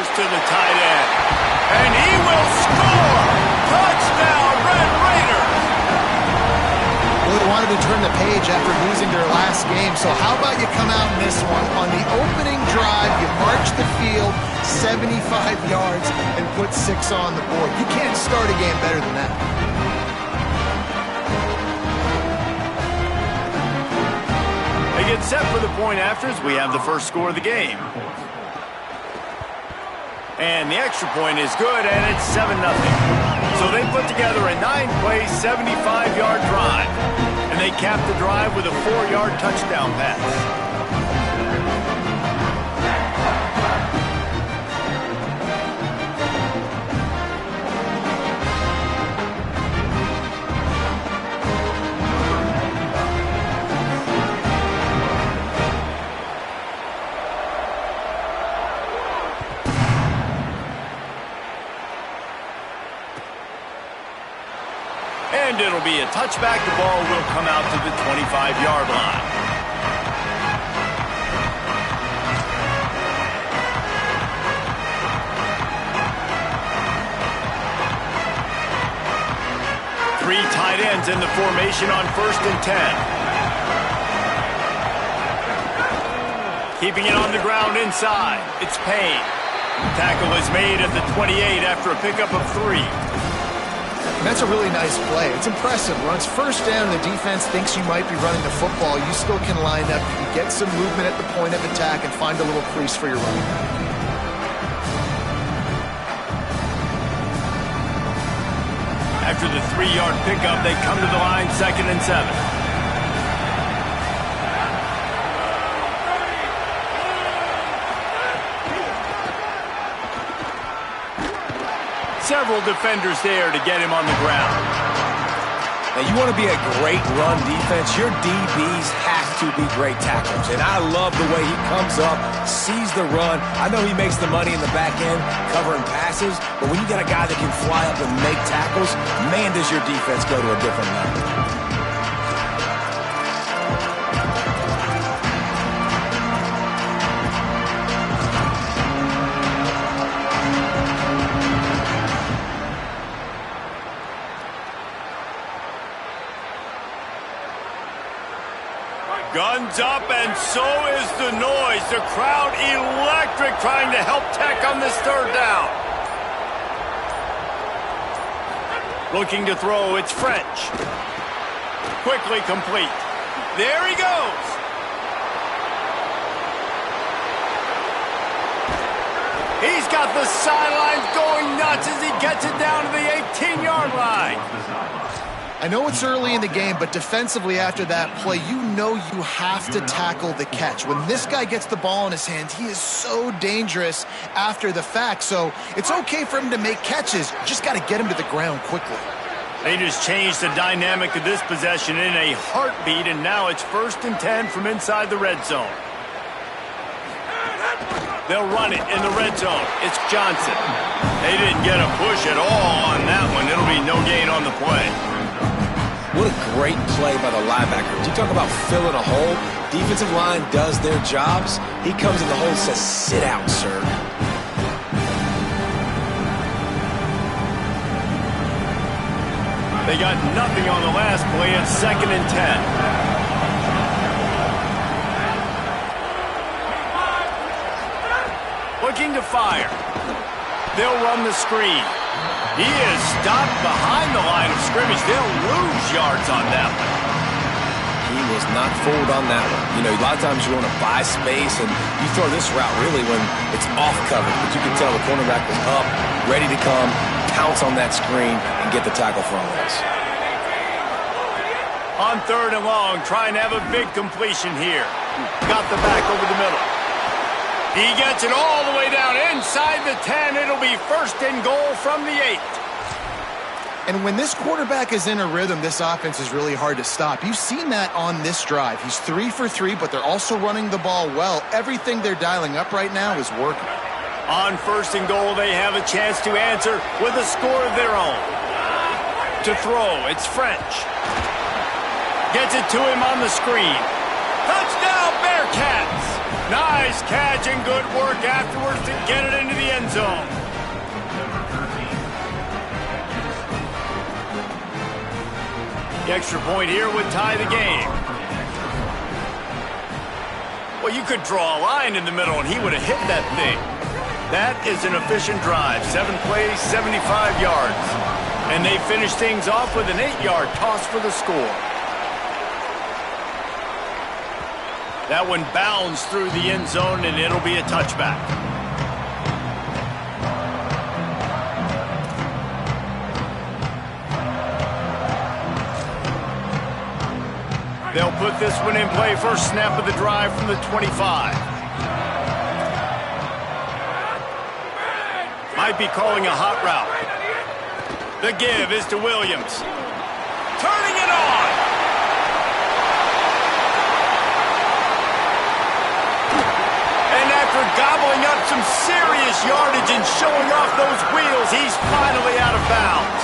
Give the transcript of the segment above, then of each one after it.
fires to the tight end. And he will score! Touchdown, Red Raiders! Well, they wanted to turn the page after losing their last game, so how about you come out in this one? On the opening drive, you march the field 75 yards and put 6 on the board. You can't start a game better than that. They get set for the point afters. We have the first score of the game. And the extra point is good, and it's 7-0. So they put together a 9-play, 75-yard drive. And they cap the drive with a 4-yard touchdown pass. And it'll be a touchback. The ball will come out to the 25-yard line. Three tight ends in the formation on 1st and 10. Keeping it on the ground inside. It's Payne. Tackle is made at the 28 after a pickup of 3. That's a really nice play. It's impressive. When it's first down, the defense thinks you might be running the football. You still can line up. You can get some movement at the point of attack and find a little crease for your running back. After the 3-yard pickup, they come to the line 2nd and 7. Several defenders there to get him on the ground. Now, you want to be a great run defense, your DBs have to be great tackles. And I love the way he comes up, sees the run. I know he makes the money in the back end covering passes, but when you got a guy that can fly up and make tackles, man, does your defense go to a different level. Guns up, and so is the noise. The crowd electric, trying to help Tech on this 3rd down. Looking to throw, it's French. Quickly complete. There he goes. He's got the sidelines going nuts as he gets it down to the 18-yard line. I know it's early in the game, but defensively after that play, you know you have to tackle the catch. When this guy gets the ball in his hand, he is so dangerous after the fact. So it's okay for him to make catches. You just got to get him to the ground quickly. They just changed the dynamic of this possession in a heartbeat, and now it's 1st and 10 from inside the red zone. They'll run it in the red zone. It's Johnson. They didn't get a push at all on that one. It'll be no gain on the play. What a great play by the linebackers. You talk about filling a hole. Defensive line does their jobs. He comes in the hole and says, sit out, sir. They got nothing on the last play. It's 2nd and 10. Looking to fire. They'll run the screen. He is stopped behind the line of scrimmage. They'll lose yards on that one. He was not fooled on that one. You know, a lot of times you want to buy space, and you throw this route really when it's off coverage. But you can tell the cornerback was up, ready to come, pounce on that screen, and get the tackle for a loss. On 3rd and long, trying to have a big completion here. Got the back over the middle. He gets it all the way down inside the 10. It'll be 1st and goal from the 8. And when this quarterback is in a rhythm, this offense is really hard to stop. You've seen that on this drive. He's 3 for 3, but they're also running the ball well. Everything they're dialing up right now is working. On 1st and goal, they have a chance to answer with a score of their own. To throw, it's French. Gets it to him on the screen. Touchdown, Bearcats! Nice catch and good work afterwards to get it into the end zone. The extra point here would tie the game. Well, you could draw a line in the middle, and he would have hit that thing. That is an efficient drive. 7 plays, 75 yards. And they finish things off with an 8-yard toss for the score. That one bounds through the end zone, and it'll be a touchback. They'll put this one in play. First snap of the drive from the 25. Might be calling a hot route. The give is to Williams. Turning it on. And after gobbling up some serious yardage and showing off those wheels, he's finally out of bounds.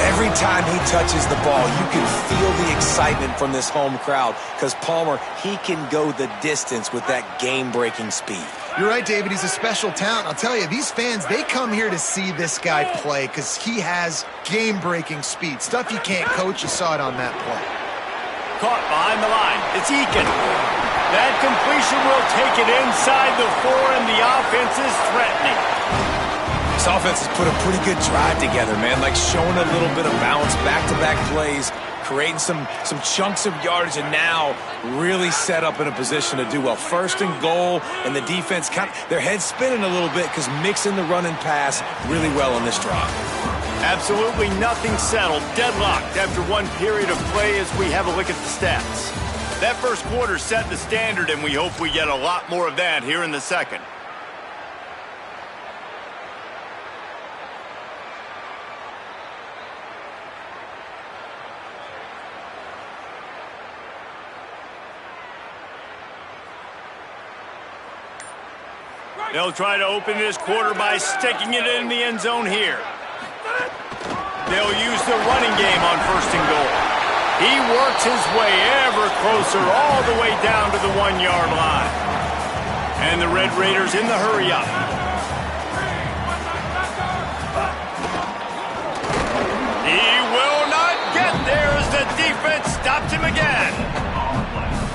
Every time he touches the ball, you can feel the excitement from this home crowd because Palmer, he can go the distance with that game-breaking speed. You're right, David. He's a special talent. I'll tell you, these fans, they come here to see this guy play because he has game-breaking speed. Stuff you can't coach. You saw it on that play. Caught behind the line. It's Eakin. That completion will take it inside the 4, and the offense is threatening. This offense has put a pretty good drive together, man, like showing a little bit of balance, back-to-back plays, creating some chunks of yardage, and now really set up in a position to do well. First and goal, and the defense, their heads spinning a little bit because mixing the run and pass really well on this drive. Absolutely nothing settled. Deadlocked after one period of play as we have a look at the stats. That first quarter set the standard, and we hope we get a lot more of that here in the second. They'll try to open this quarter by sticking it in the end zone here. They'll use the running game on first and goal. He works his way ever closer all the way down to the 1-yard line. And the Red Raiders in the hurry-up. He will not get there as the defense stops him again.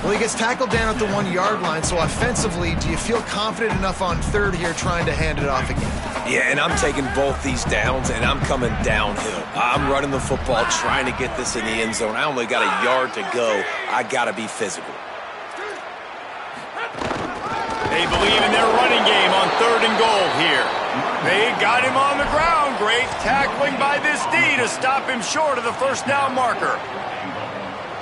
Well, he gets tackled down at the 1-yard line, so offensively, do you feel confident enough on third here trying to hand it off again? Yeah, and I'm taking both these downs, and I'm coming downhill. I'm running the football, trying to get this in the end zone. I only got a yard to go. I got to be physical. They believe in their running game on third and goal here. They got him on the ground. Great tackling by this D to stop him short of the first down marker.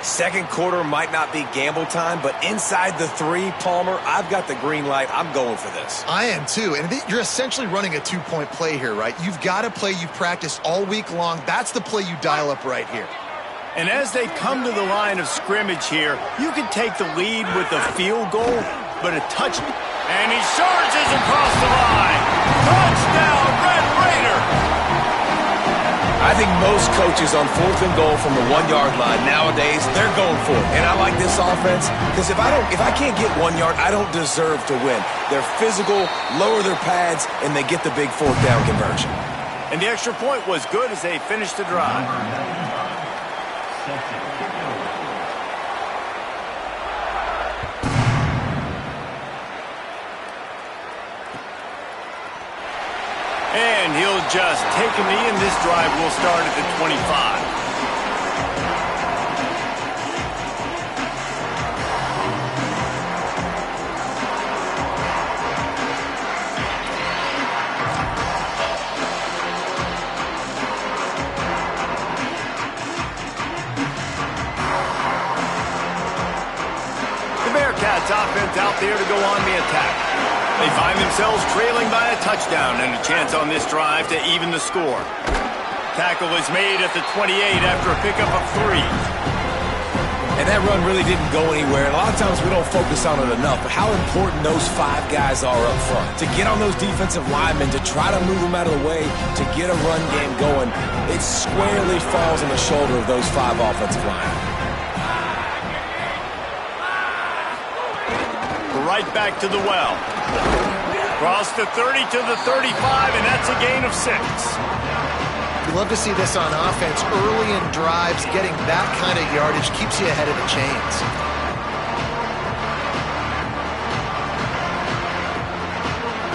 Second quarter might not be gamble time, but inside the 3, Palmer, I've got the green light. I'm going for this. I am too, and you're essentially running a 2-point play here, right? You've got to play you've practiced all week long. That's the play you dial up right here. And as they come to the line of scrimmage here, you can take the lead with a field goal, but a touchdown. And he surges across the line. Touchdown, Red Raider! I think most coaches on 4th and goal from the 1-yard line nowadays, they're going for it. And I like this offense because if I can't get 1 yard, I don't deserve to win. They're physical, lower their pads, and they get the big 4th down conversion. And the extra point was good as they finished the drive. And he'll just take a knee, and this drive will start at the 25. The Bearcats offense out there to go on the attack. They find themselves trailing by a touchdown and a chance on this drive to even the score. Tackle is made at the 28 after a pickup of 3. And that run really didn't go anywhere. And a lot of times we don't focus on it enough, but how important those 5 guys are up front. To get on those defensive linemen, to try to move them out of the way, to get a run game going, it squarely falls on the shoulder of those 5 offensive linemen. right back to the well. Cross the 30 to the 35, and that's a gain of 6. You love to see this on offense. Early in drives, getting that kind of yardage keeps you ahead of the chains.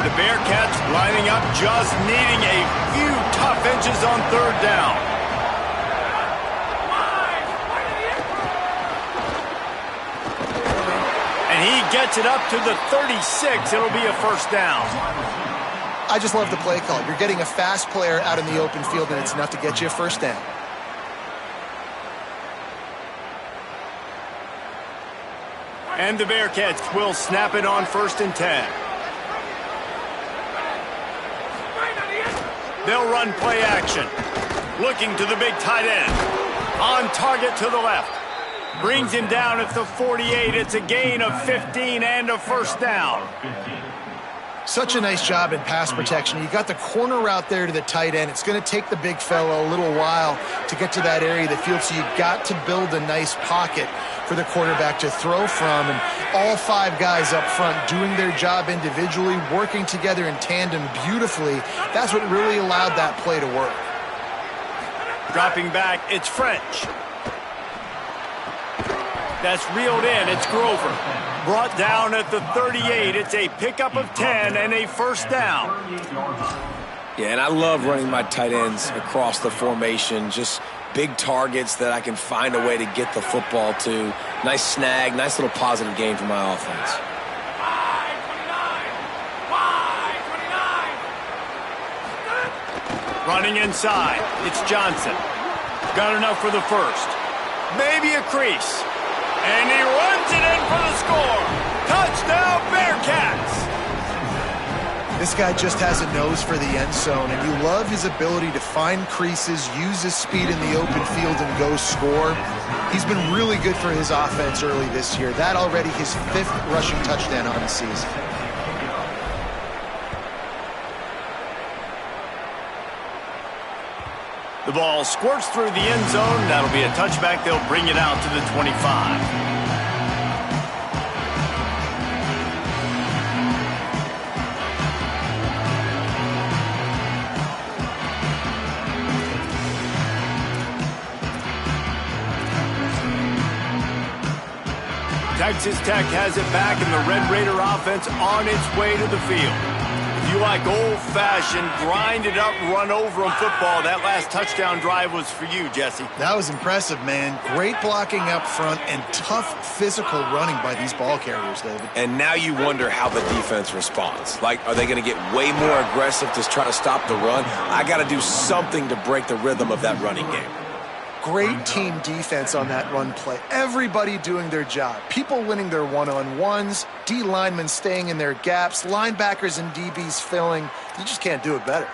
The Bearcats lining up, just needing a few tough inches on 3rd down. And he gets it up to the 36. It'll be a 1st down. I just love the play call. You're getting a fast player out in the open field, and it's enough to get you a 1st down. And the Bearcats will snap it on 1st and 10. They'll run play action. Looking to the big tight end. On target to the left. Brings him down at the 48. It's a gain of 15 and a 1st down. Such a nice job in pass protection. You got the corner route there to the tight end. It's going to take the big fella a little while to get to that area of the field, so you got to build a nice pocket for the quarterback to throw from. And all 5 guys up front doing their job individually, working together in tandem beautifully. That's what really allowed that play to work. Dropping back, it's French. That's reeled in. It's Grover. Brought down at the 38. It's a pickup of 10 and a 1st down. Yeah, and I love running my tight ends across the formation. Just big targets that I can find a way to get the football to. Nice snag, nice little positive gain for my offense. Running inside. It's Johnson. Got enough for the 1st. Maybe a crease. And he runs it in for the score. Touchdown, Bearcats. This guy just has a nose for the end zone, and you love his ability to find creases, use his speed in the open field, and go score. He's been really good for his offense early this year. That already his 5th rushing touchdown on the season. The ball squirts through the end zone. That'll be a touchback. They'll bring it out to the 25. Texas Tech has it back, and the Red Raider offense on its way to the field. If you like old-fashioned, grind-it-up, run-over-'em football, that last touchdown drive was for you, Jesse. That was impressive, man. Great blocking up front and tough physical running by these ball carriers, David. And now you wonder how the defense responds. Like, are they going to get way more aggressive to try to stop the run? I got to do something to break the rhythm of that running game. Great team defense on that run play. Everybody doing their job. People winning their one-on-ones, D linemen staying in their gaps, linebackers and DBs filling. You just can't do it better.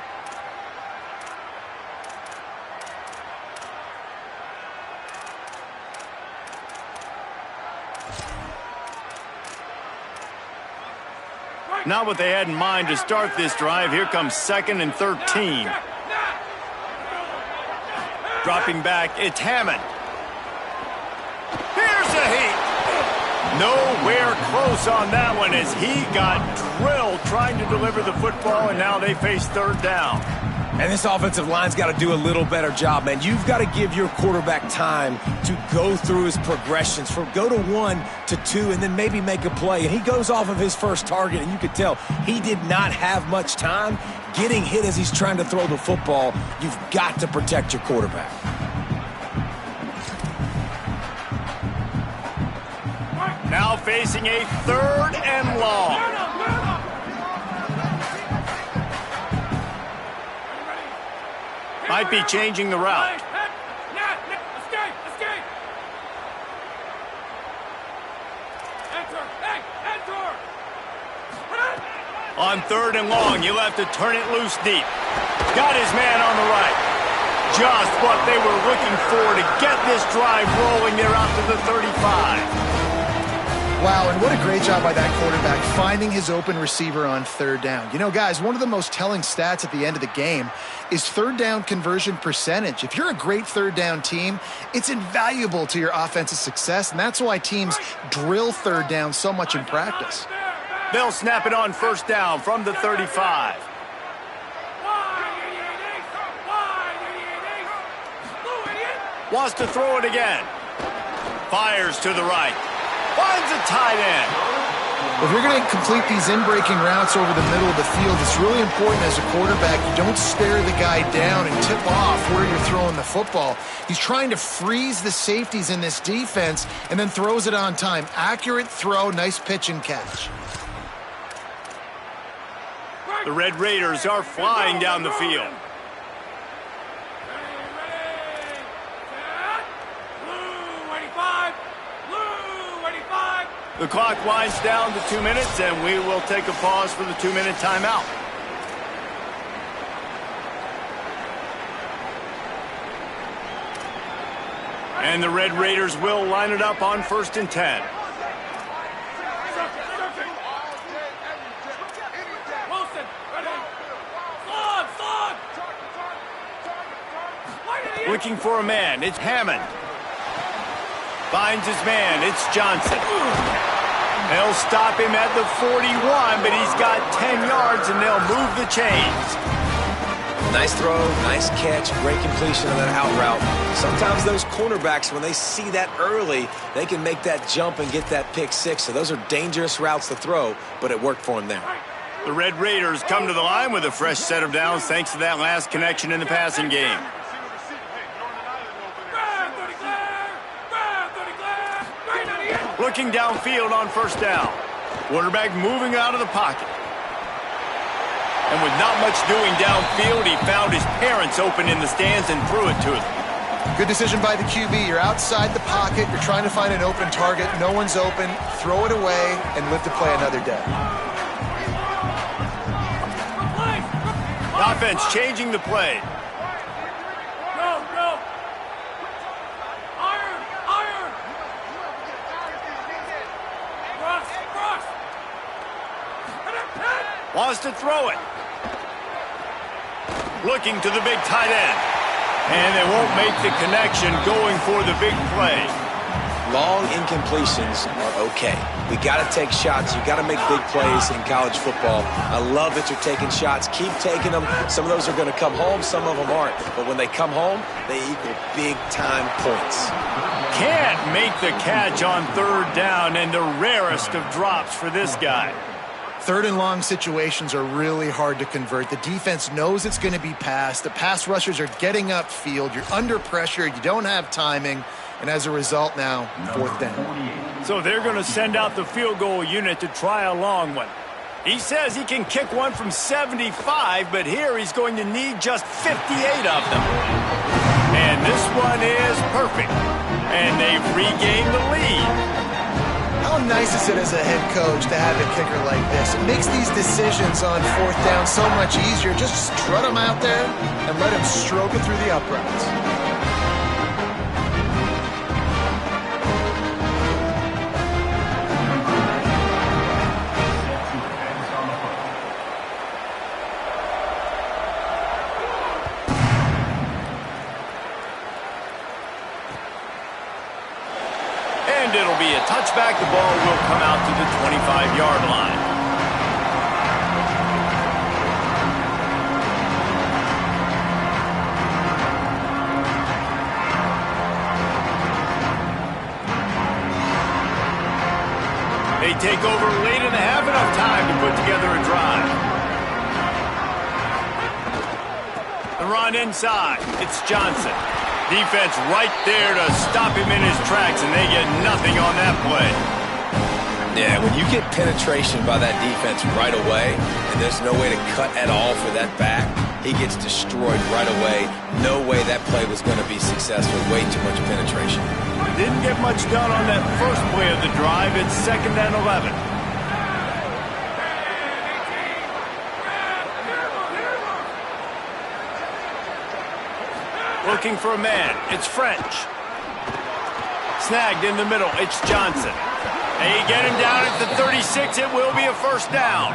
Not what they had in mind to start this drive. Here comes 2nd and 13. Dropping back, it's Hammond. Here's a heat. Nowhere close on that one as he got drilled trying to deliver the football, and now they face 3rd down. And this offensive line's got to do a little better job, man. You've got to give your quarterback time to go through his progressions from go to 1 to 2 and then maybe make a play. And he goes off of his first target, and you could tell he did not have much time getting hit as he's trying to throw the football. You've got to protect your quarterback. Now facing a 3rd and long. Might be changing the route. On 3rd and long, you'll have to turn it loose deep. Got his man on the right. Just what they were looking for to get this drive rolling. They're out to the 35. Wow, and what a great job by that quarterback finding his open receiver on 3rd down. You know, guys, one of the most telling stats at the end of the game is 3rd down conversion percentage. If you're a great 3rd down team, it's invaluable to your offensive success, and that's why teams drill 3rd down so much in practice. They'll snap it on first down from the 35. Wants to throw it again. Fires to the right. Finds a tight end. If you're going to complete these in-breaking routes over the middle of the field, it's really important as a quarterback you don't stare the guy down and tip off where you're throwing the football. He's trying to freeze the safeties in this defense and then throws it on time. Accurate throw, nice pitch and catch. The Red Raiders are flying down the field. The clock winds down to 2 minutes, and we will take a pause for the 2-minute timeout. And the Red Raiders will line it up on 1st and 10. Looking for a man, it's Hammond. Finds his man, it's Johnson. They'll stop him at the 41, but he's got 10 yards, and they'll move the chains. Nice throw, nice catch, great completion on that out route. Sometimes those cornerbacks, when they see that early, they can make that jump and get that pick six. So those are dangerous routes to throw, but it worked for him there. The Red Raiders come to the line with a fresh set of downs thanks to that last connection in the passing game. Looking downfield on 1st down. Quarterback moving out of the pocket. And with not much doing downfield, he found his parents open in the stands and threw it to them. Good decision by the QB. You're outside the pocket. You're trying to find an open target. No one's open. Throw it away and live to play another day. Offense changing the play. Wants to throw it. Looking to the big tight end. And they won't make the connection going for the big play. Long incompletions are okay. We got to take shots. You got to make big plays in college football. I love that you're taking shots. Keep taking them. Some of those are going to come home. Some of them aren't. But when they come home, they equal big-time points. Can't make the catch on 3rd down, and the rarest of drops for this guy. 3rd and long situations are really hard to convert. The defense knows it's going to be passed. The pass rushers are getting upfield. You're under pressure. You don't have timing. And as a result now, 4th down. So they're going to send out the field goal unit to try a long one. He says he can kick one from 75, but here he's going to need just 58 of them. And this one is perfect. And they've regained the lead. How nice is it as a head coach to have a kicker like this? It makes these decisions on 4th down so much easier. Just strut him out there and let him stroke it through the uprights. It'll be a touchback. The ball will come out to the 25-yard line. They take over late and have enough time to put together a drive. The run inside. It's Johnson. Defense right there to stop him in his tracks, and they get nothing on that play. Yeah, when you get penetration by that defense right away, and there's no way to cut at all for that back, he gets destroyed right away. No way that play was going to be successful. Way too much penetration. Didn't get much done on that first play of the drive. It's 2nd and 11. Looking for a man. It's French. Snagged in the middle. It's Johnson. They get him down at the 36. It will be a 1st down.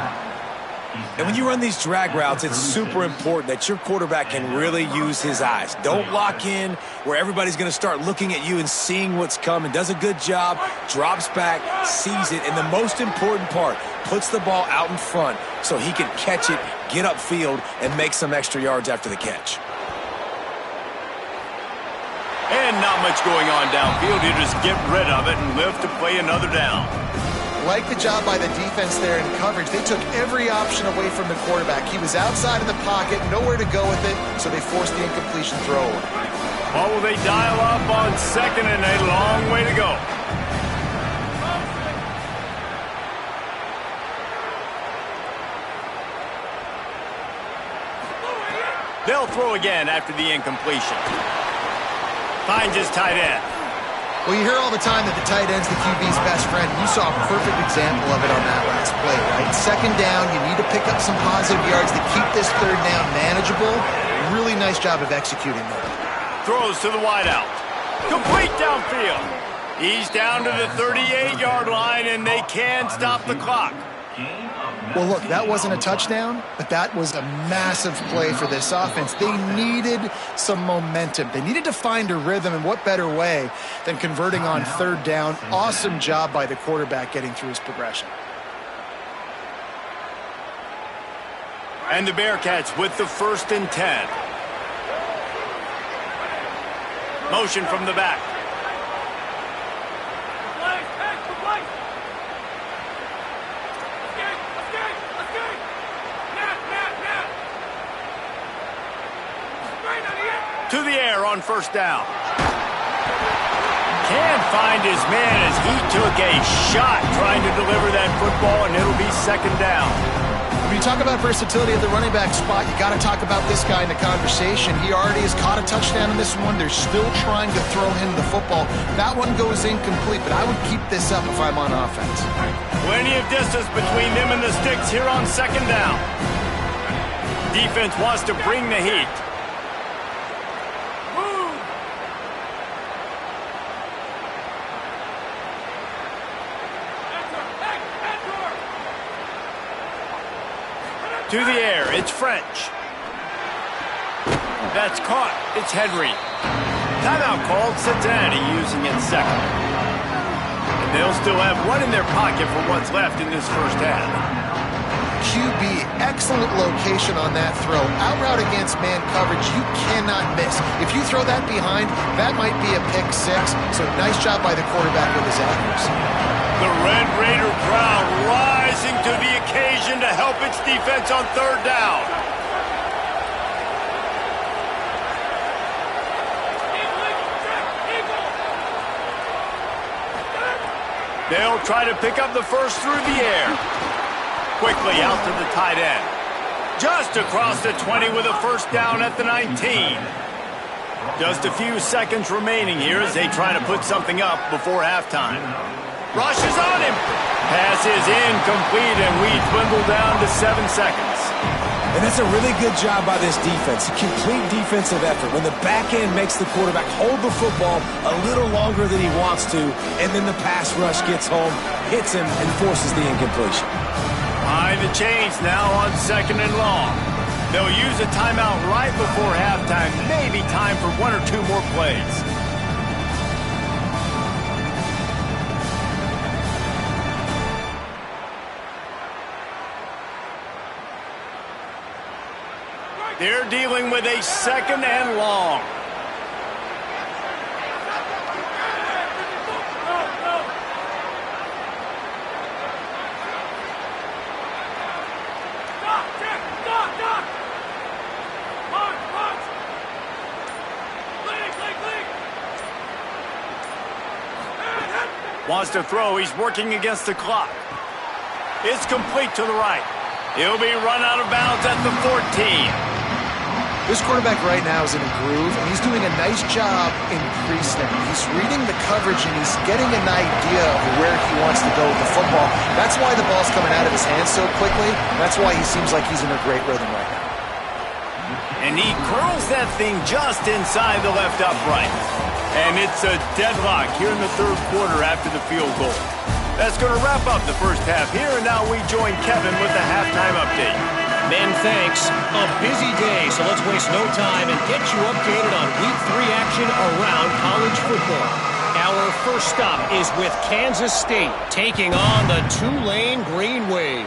And when you run these drag routes, it's super important that your quarterback can really use his eyes. Don't lock in where everybody's going to start looking at you and seeing what's coming. Does a good job, drops back, sees it, and the most important part, puts the ball out in front so he can catch it, get upfield, and make some extra yards after the catch. And not much going on downfield. You just get rid of it and live to play another down. Like the job by the defense there in coverage. They took every option away from the quarterback. He was outside of the pocket, nowhere to go with it, so they forced the incompletion throw away. Or will they dial up on second and a long way to go? They'll throw again after the incompletion. Finds his tight end. Well, you hear all the time that the tight end's the QB's best friend. You saw a perfect example of it on that last play, right? Second down, you need to pick up some positive yards to keep this third down manageable. Really nice job of executing that. Throws to the wideout. Complete downfield. He's down to the 38-yard line, and they can stop the clock. Well, look, that wasn't a touchdown, but that was a massive play for this offense. They needed some momentum. They needed to find a rhythm, and what better way than converting on third down. Awesome job by the quarterback getting through his progression. And the Bearcats with the 1st and 10. Motion from the back. To the air on 1st down. Can't find his man as he took a shot trying to deliver that football, and it'll be 2nd down. When you talk about versatility at the running back spot, you got to talk about this guy in the conversation. He already has caught a touchdown in this one. They're still trying to throw him the football. That one goes incomplete, but I would keep this up if I'm on offense. Plenty of distance between them and the sticks here on 2nd down. Defense wants to bring the heat. To the air, it's French. That's caught. It's Henry. Timeout called. Cincinnati using it 2nd. And they'll still have one in their pocket for what's left in this 1st half. QB, excellent location on that throw. Out route against man coverage, you cannot miss. If you throw that behind, that might be a pick 6. So nice job by the quarterback with his accuracy. The Red Raider crowd rising to the occasion to help its defense on 3rd down. They'll try to pick up the 1st through the air. Quickly out to the tight end. Just across the 20 with a 1st down at the 19. Just a few seconds remaining here as they try to put something up before halftime. Rushes on him. Pass is incomplete, and we dwindle down to 7 seconds. And that's a really good job by this defense. A complete defensive effort. When the back end makes the quarterback hold the football a little longer than he wants to, and then the pass rush gets home, hits him, and forces the incompletion. Behind the chains now on 2nd and long. They'll use a timeout right before halftime. Maybe time for 1 or 2 more plays. They're dealing with a 2nd and long. Wants to throw. He's working against the clock. It's complete to the right. He'll be run out of bounds at the 14. This quarterback right now is in a groove, and he's doing a nice job in pre-snap. He's reading the coverage, and he's getting an idea of where he wants to go with the football. That's why the ball's coming out of his hands so quickly. That's why he seems like he's in a great rhythm right now. And he curls that thing just inside the left upright. And it's a deadlock here in the 3rd quarter after the field goal. That's going to wrap up the 1st half here, and now we join Kevin with the halftime update. Men, thanks. A busy day, so let's waste no time and get you updated on Week 3 action around college football. Our first stop is with Kansas State taking on the Tulane Green Wave.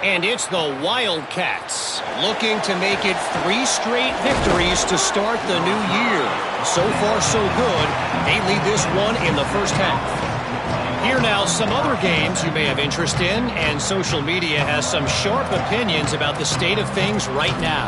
And it's the Wildcats looking to make it 3 straight victories to start the new year. So far, so good. They lead this one in the first half. Here now, some other games you may have interest in, and social media has some sharp opinions about the state of things right now.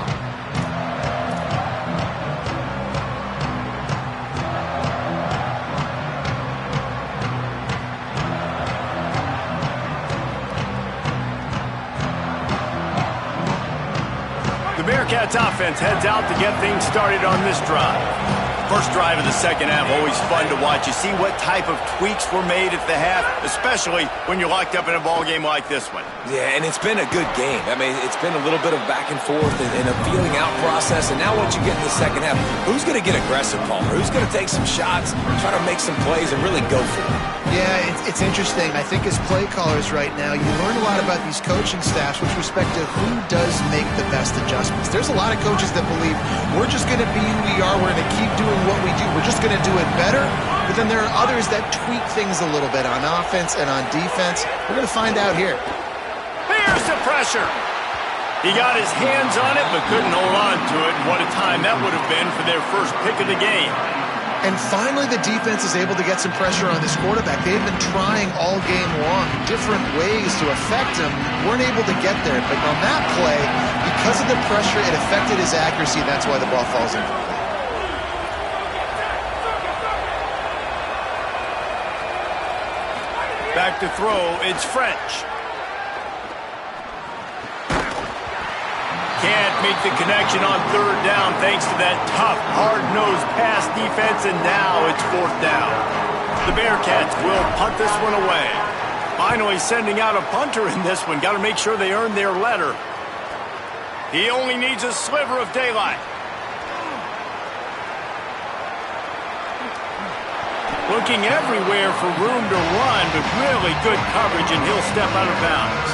The Bearcats offense heads out to get things started on this drive. First drive of the second half, always fun to watch. You see what type of tweaks were made at the half, especially when you're locked up in a ball game like this one. Yeah, and it's been a good game. I mean, it's been a little bit of back and forth and a feeling out process. And now what you get in the second half, who's going to get aggressive, Palmer? Who's going to take some shots, try to make some plays, and really go for it? Yeah, it's interesting. I think as play callers right now, you learn a lot about these coaching staffs with respect to who does make the best adjustments. There's a lot of coaches that believe we're just going to be who we are. We're going to keep doing what we do. We're just going to do it better. But then there are others that tweak things a little bit on offense and on defense. We're going to find out here. Here's the pressure. He got his hands on it but couldn't hold on to it. And what a time that would have been for their first pick of the game. And finally, the defense is able to get some pressure on this quarterback. They've been trying all game long different ways to affect him. Weren't able to get there. But on that play, because of the pressure, it affected his accuracy. That's why the ball falls in. Back to throw, it's French. Can't make the connection on third down thanks to that tough, hard-nosed pass defense, and now it's fourth down. The Bearcats will punt this one away. Finally sending out a punter in this one. Got to make sure they earn their letter. He only needs a sliver of daylight. Looking everywhere for room to run, but really good coverage, and he'll step out of bounds.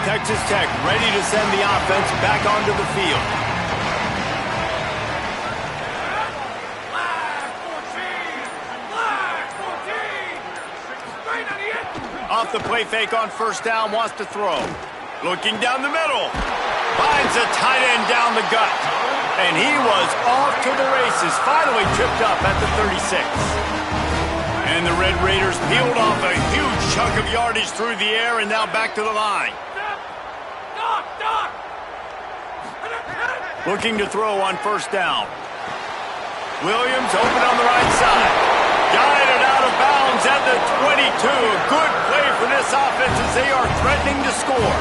Texas Tech ready to send the offense back onto the field. Off the play fake on first down, wants to throw. Looking down the middle. Finds a tight end down the gut. And he was off to the races. Finally tripped up at the 36. And the Red Raiders peeled off a huge chunk of yardage through the air and now back to the line. Looking to throw on first down. Williams open on the right side. Guided out of bounds at the 22. Good play for this offense as they are threatening to score.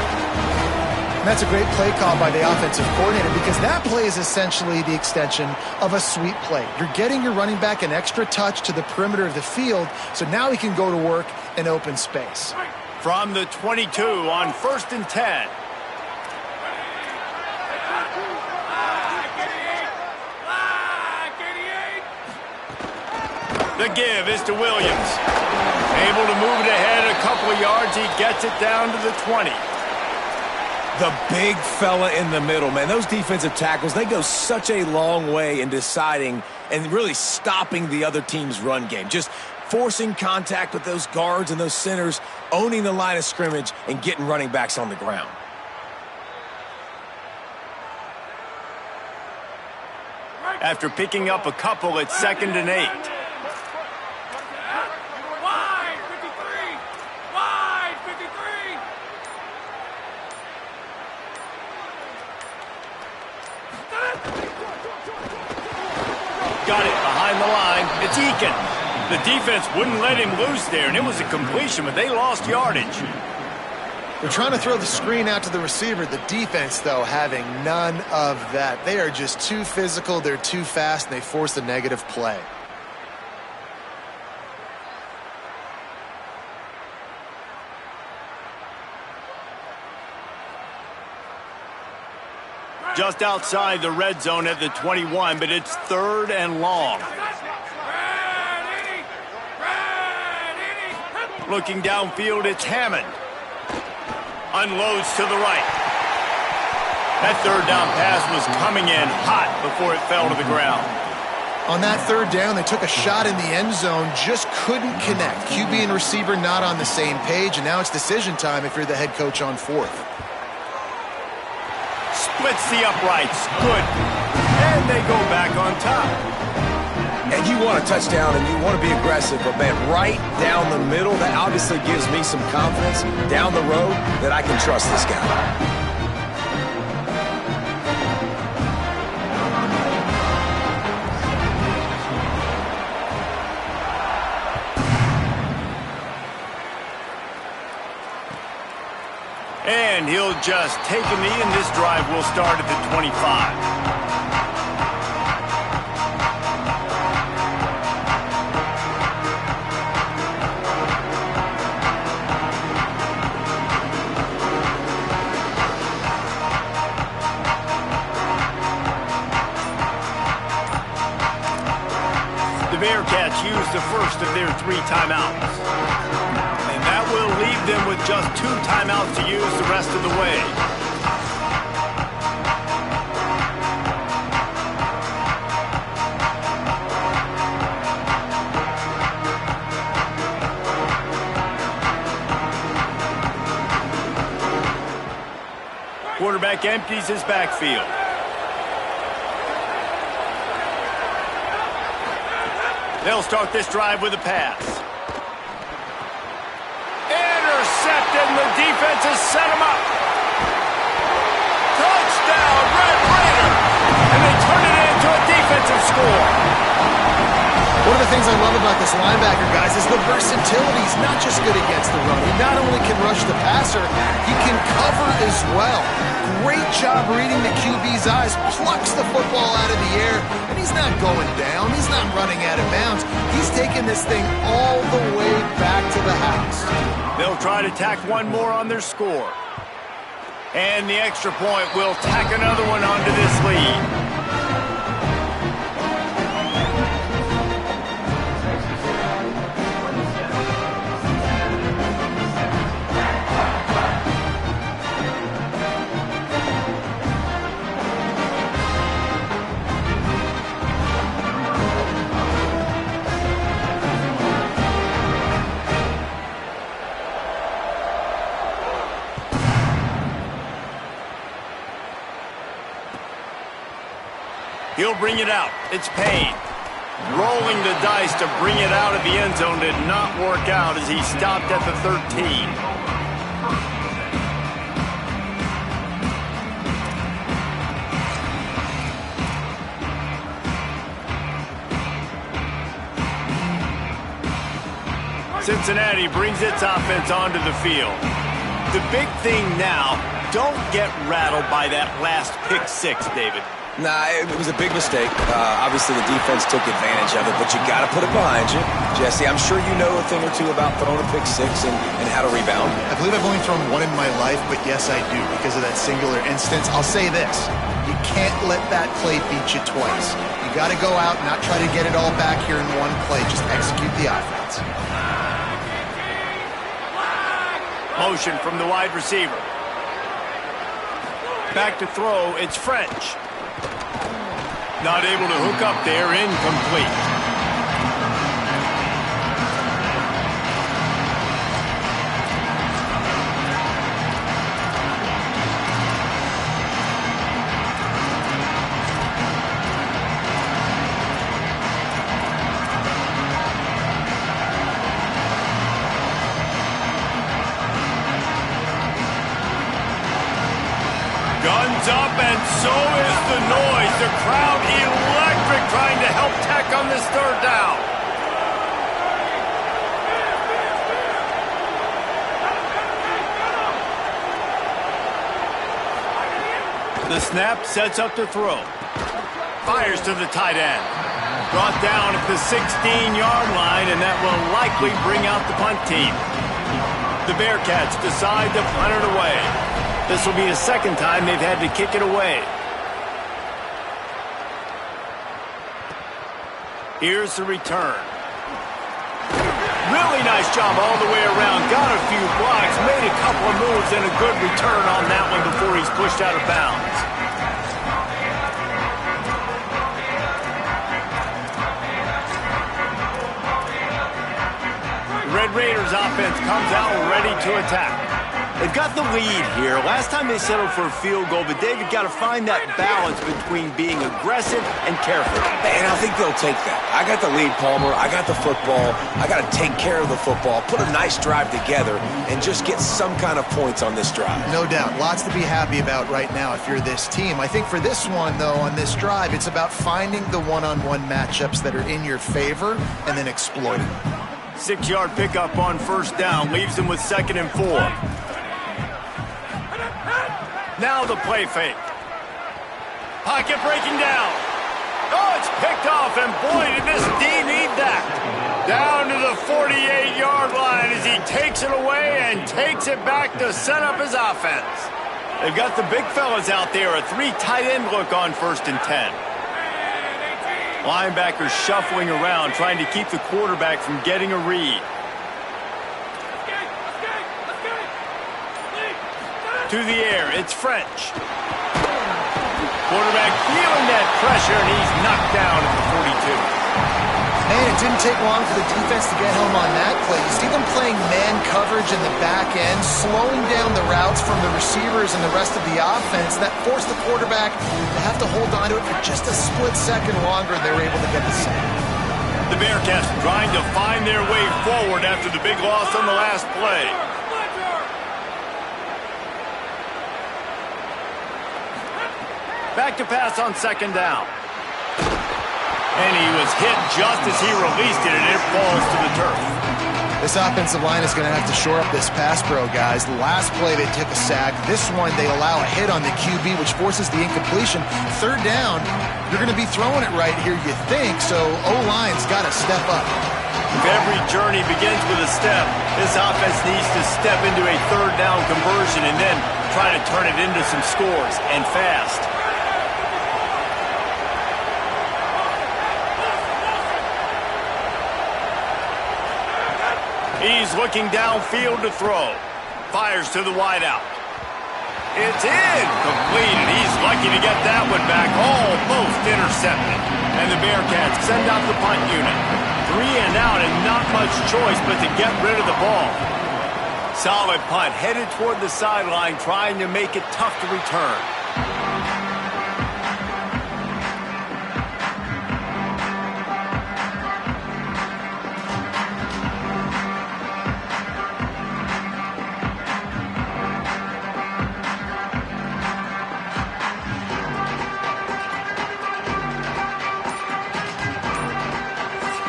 And that's a great play call by the offensive coordinator because that play is essentially the extension of a sweep play. You're getting your running back an extra touch to the perimeter of the field, so now he can go to work in open space. From the 22 on 1st and 10. The give is to Williams. Able to move it ahead a couple of yards. He gets it down to the 20. The big fella in the middle, man. Those defensive tackles, they go such a long way in deciding and really stopping the other team's run game. Just forcing contact with those guards and those centers, owning the line of scrimmage, and getting running backs on the ground. After picking up a couple at 2nd and 8. Got it behind the line. It's Eakin. The defense wouldn't let him loose there, and it was a completion, but they lost yardage. They're trying to throw the screen out to the receiver. The defense, though, having none of that. They are just too physical. They're too fast, and they force a negative play. Just outside the red zone at the 21, but it's 3rd and long. Looking downfield, it's Hammond. Unloads to the right. That 3rd down pass was coming in hot before it fell to the ground. On that 3rd down, they took a shot in the end zone, just couldn't connect. QB and receiver not on the same page, and now it's decision time if you're the head coach on 4th. Splits the uprights. Good. And they go back on top. And you want a touchdown and you want to be aggressive, but man, right down the middle, that obviously gives me some confidence down the road that I can trust this guy. And he'll just take a knee, and this drive will start at the 25. The Bearcats use the first of their 3 timeouts. And that will leave them with just 2 timeouts to use the rest of the way. Quarterback empties his backfield. They'll start this drive with a pass. Intercepted, and the defense has set him up. Touchdown, Red Raider! And they turn it into a defensive score. One of the things I love about this linebacker, guys, is the versatility. He's not just good against the run. He not only can rush the passer, he can cover as well. Great job reading the QB's eyes, plucks the football out of the air, and he's not going down. He's not running out of bounds. He's taking this thing all the way back to the house. They'll try to tack one more on their score. And the extra point will tack another one onto this lead. He'll bring it out. It's Payne. Rolling the dice to bring it out of the end zone did not work out as he stopped at the 13. Cincinnati brings its offense onto the field. The big thing now, don't get rattled by that last pick 6, David. Nah, it was a big mistake. Obviously, the defense took advantage of it, but you got to put it behind you. Jesse, I'm sure you know a thing or two about throwing a pick 6 and how to rebound. I believe I've only thrown one in my life, but yes, I do, because of that singular instance. I'll say this. You can't let that play beat you twice. You got to go out, not try to get it all back here in one play. Just execute the offense. Motion from the wide receiver. Back to throw, it's French. Not able to hook up there, incomplete. Guns up, and so is the noise. The crowd electric trying to help Tech on this 3rd down. The snap sets up to throw. Fires to the tight end. Brought down at the 16-yard line, and that will likely bring out the punt team. The Bearcats decide to punt it away. This will be the 2nd time they've had to kick it away. Here's the return. Really nice job all the way around. Got a few blocks, made a couple of moves, and a good return on that one before he's pushed out of bounds. Red Raiders offense comes out ready to attack. They've got the lead here. Last time they settled for a field goal, but David got to find that balance between being aggressive and careful. And I think they'll take that. I got the lead, Palmer. I got the football. I got to take care of the football, put a nice drive together, and just get some kind of points on this drive. No doubt. Lots to be happy about right now if you're this team. I think for this one, though, on this drive, it's about finding the one-on-one matchups that are in your favor and then exploiting them. 6-yard pickup on first down. Leaves them with 2nd and 4. Now the play fake. Pocket breaking down. Oh, it's picked off, and boy, did this D need that. Down to the 48-yard line as he takes it away and takes it back to set up his offense. They've got the big fellas out there, a 3 tight end look on 1st and 10. Linebackers shuffling around, trying to keep the quarterback from getting a read. To the air, it's French. Quarterback feeling that pressure, and he's knocked down at the 42. Man, it didn't take long for the defense to get home on that play. You see them playing man coverage in the back end, slowing down the routes from the receivers and the rest of the offense. That forced the quarterback to have to hold on to it for just a split second longer, and they were able to get the sack. The Bearcats trying to find their way forward after the big loss on the last play. Back to pass on 2nd down. And he was hit just as he released it, and it falls to the turf. This offensive line is going to have to shore up this pass pro, guys. The last play, they took a sack. This one, they allow a hit on the QB, which forces the incompletion. 3rd down, you're going to be throwing it right here, you think, so O-line's got to step up. If every journey begins with a step, this offense needs to step into a 3rd down conversion and then try to turn it into some scores, and fast. He's looking downfield to throw. Fires to the wideout. It's incomplete, and he's lucky to get that one back. Almost intercepted. And the Bearcats send out the punt unit. 3 and out, and not much choice but to get rid of the ball. Solid punt, headed toward the sideline, trying to make it tough to return.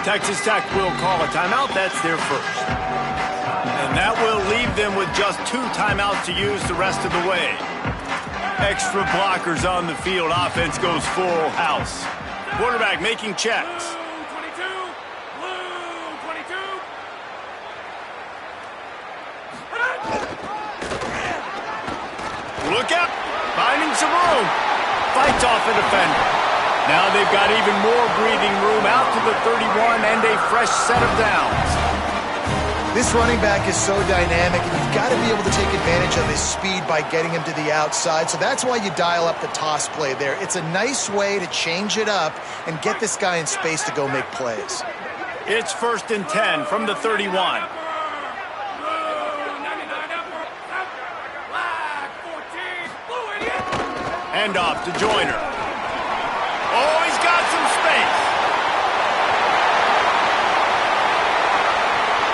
Texas Tech will call a timeout. That's their first. And that will leave them with just 2 timeouts to use the rest of the way. Extra blockers on the field. Offense goes full house. Quarterback making checks. Look out. Finding some room. Fights off a defender. Now they've got even more breathing room out to the 31 and a fresh set of downs. This running back is so dynamic, and you've got to be able to take advantage of his speed by getting him to the outside. So that's why you dial up the toss play there. It's a nice way to change it up and get this guy in space to go make plays. It's 1st and 10 from the 31. Hand off to Joyner. Oh, he's got some space.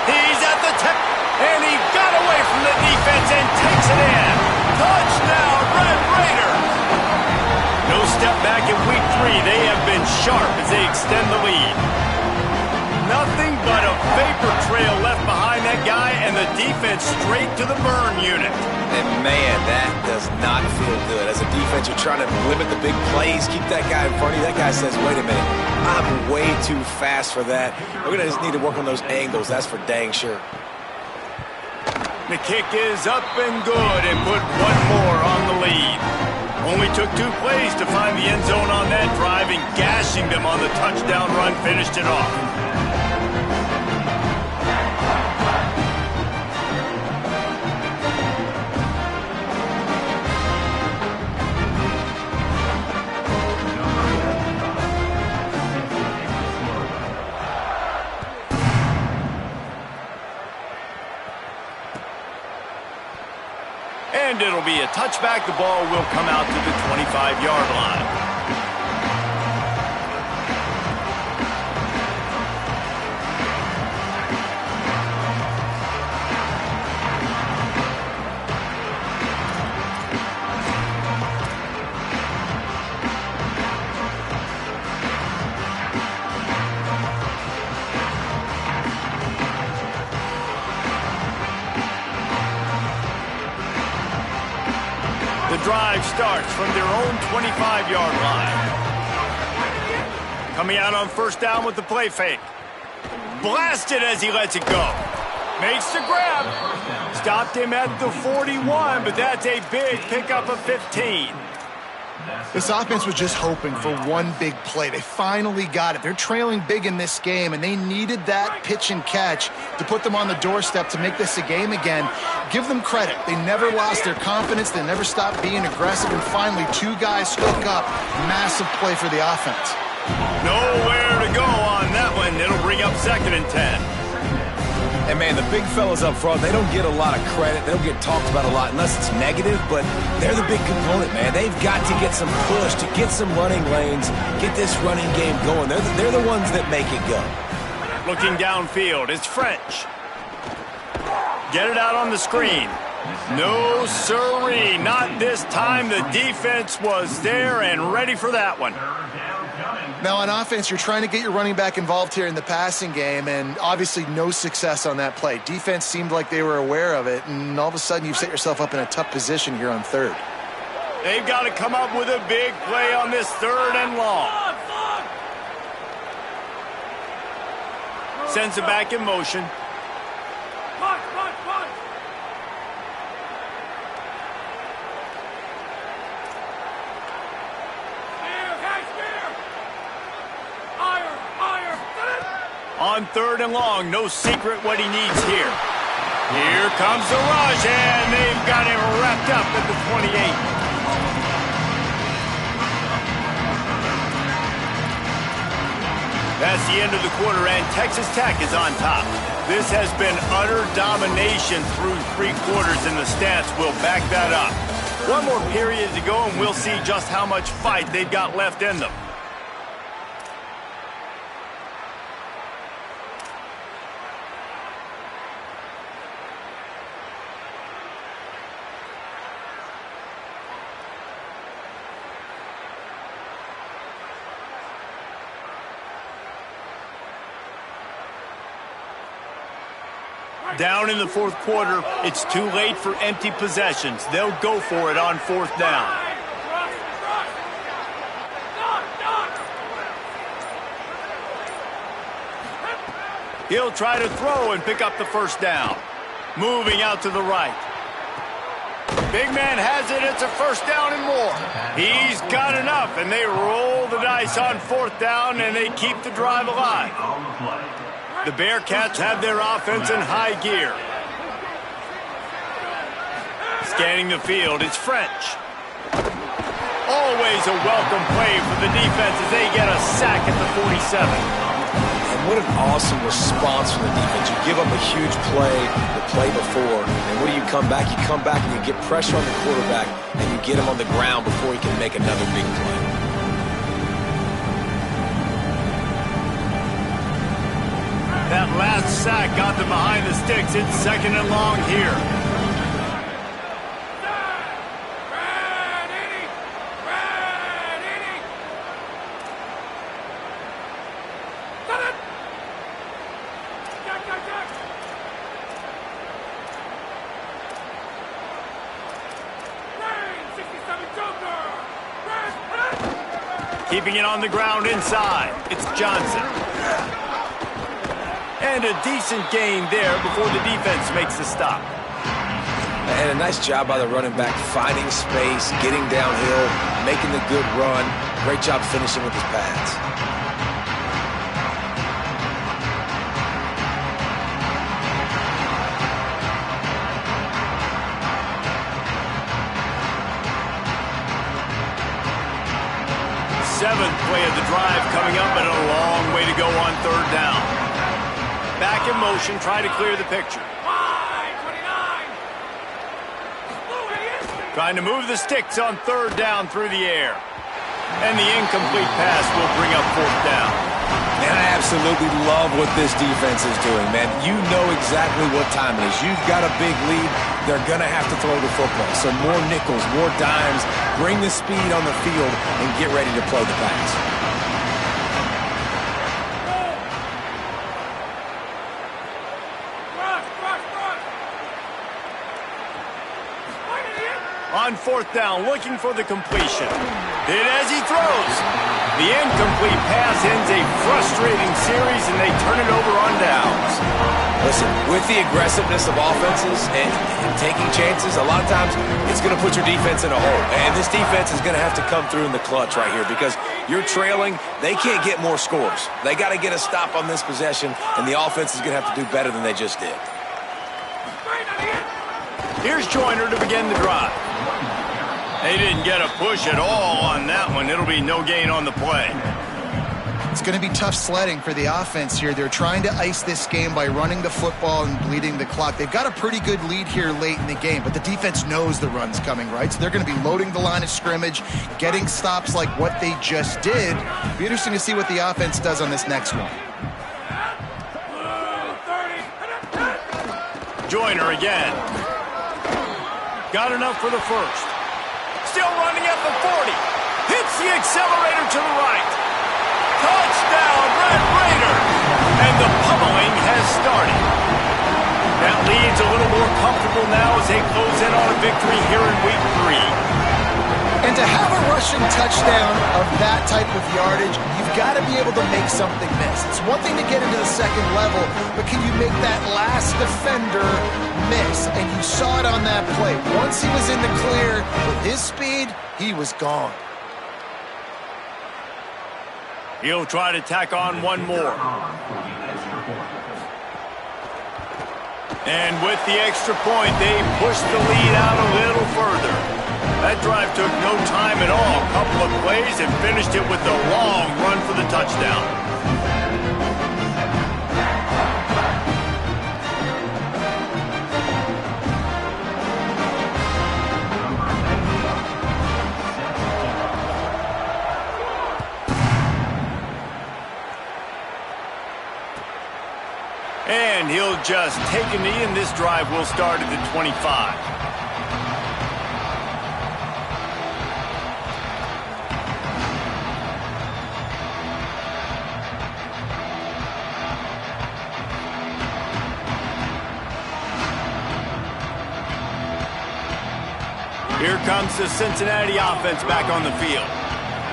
He's at the tip, and he got away from the defense and takes it in. Touchdown, Red Raiders. No step back in week 3. They have been sharp as they extend the lead. Nothing but a vapor trail left behind that guy, and the defense straight to the burn unit. And man, that does not feel good. As a defense, you're trying to limit the big plays, keep that guy in front of you. That guy says, wait a minute, I'm way too fast for that. We're going to just need to work on those angles. That's for dang sure. The kick is up and good, and put one more on the lead. Only took 2 plays to find the end zone on that drive, and gashing them on the touchdown run finished it off. And it'll be a touchback. The ball will come out to the 25-yard line. The drive starts from their own 25-yard line. Coming out on first down with the play fake. Blasted as he lets it go. Makes the grab. Stopped him at the 41, but that's a big pickup of 15. This offense was just hoping for one big play. They finally got it. They're trailing big in this game, and they needed that pitch and catch to put them on the doorstep to make this a game again. Give them credit. They never lost their confidence. They never stopped being aggressive, and finally 2 guys hook up. Massive play for the offense. Nowhere to go on that one. It'll bring up 2nd and 10. And, man, the big fellas up front, they don't get a lot of credit. They don't get talked about a lot unless it's negative, but they're the big component, man. They've got to get some push, to get some running lanes, get this running game going. They're the ones that make it go. Looking downfield, it's French. Get it out on the screen. No siree, not this time. The defense was there and ready for that one. Now, on offense, you're trying to get your running back involved here in the passing game, and obviously no success on that play. Defense seemed like they were aware of it, and all of a sudden you've set yourself up in a tough position here on 3rd. They've got to come up with a big play on this 3rd and long. Sends it back in motion. On 3rd and long, no secret what he needs here. Here comes the rush, and they've got him wrapped up at the 28. That's the end of the quarter, and Texas Tech is on top. This has been utter domination through 3 quarters, and the stats will back that up. One more period to go, and we'll see just how much fight they've got left in them. Down in the 4th quarter, it's too late for empty possessions. They'll go for it on 4th down. He'll try to throw and pick up the first down. Moving out to the right. Big man has it. It's a first down and more. He's got enough, and they roll the dice on 4th down, and they keep the drive alive. The Bearcats have their offense in high gear. Scanning the field, it's French. Always a welcome play for the defense as they get a sack at the 47. And what an awesome response from the defense. You give up a huge play the play before, and what do you come back? You come back and you get pressure on the quarterback, and you get him on the ground before he can make another big play. That last sack got them behind the sticks. It's 2nd and long here. Keeping it on the ground inside. It's Johnson. And a decent gain there before the defense makes the stop. And a nice job by the running back, finding space, getting downhill, making the good run. Great job finishing with his pads. Seventh play of the drive coming up, and a long way to go on third down. Back in motion, try to clear the picture. Trying to move the sticks on third down through the air. And the incomplete pass will bring up fourth down. And I absolutely love what this defense is doing, man. You know exactly what time it is. You've got a big lead. They're going to have to throw the football. So more nickels, more dimes, bring the speed on the field, and get ready to play the pass. On fourth down, looking for the completion. Hit as he throws. The incomplete pass ends a frustrating series, and they turn it over on downs. Listen, with the aggressiveness of offenses and taking chances, a lot of times it's going to put your defense in a hole. And this defense is going to have to come through in the clutch right here because you're trailing. They can't get more scores. They got to get a stop on this possession, and the offense is going to have to do better than they just did. Here's Joyner to begin the drive. They didn't get a push at all on that one. It'll be no gain on the play. It's going to be tough sledding for the offense here. They're trying to ice this game by running the football and bleeding the clock. They've got a pretty good lead here late in the game, but the defense knows the run's coming, right? So they're going to be loading the line of scrimmage, getting stops like what they just did. Be interesting to see what the offense does on this next one. Joyner again. Got enough for the first. Still running at the 40. Hits the accelerator to the right. Touchdown, Red Raiders. And the pummeling has started. That lead's a little more comfortable now as they close in on a victory here in week 3. And to have a rushing touchdown of that type of yardage, you've got to be able to make something miss. It's one thing to get into the second level, but can you make that last defender miss? And you saw it on that play. Once he was in the clear, with his speed, he was gone. He'll try to tack on one more. And with the extra point, they push the lead out a little further. That drive took no time at all. A couple of plays and finished it with a long run for the touchdown. And he'll just take a knee, and this drive will start at the 25. Here comes the Cincinnati offense back on the field.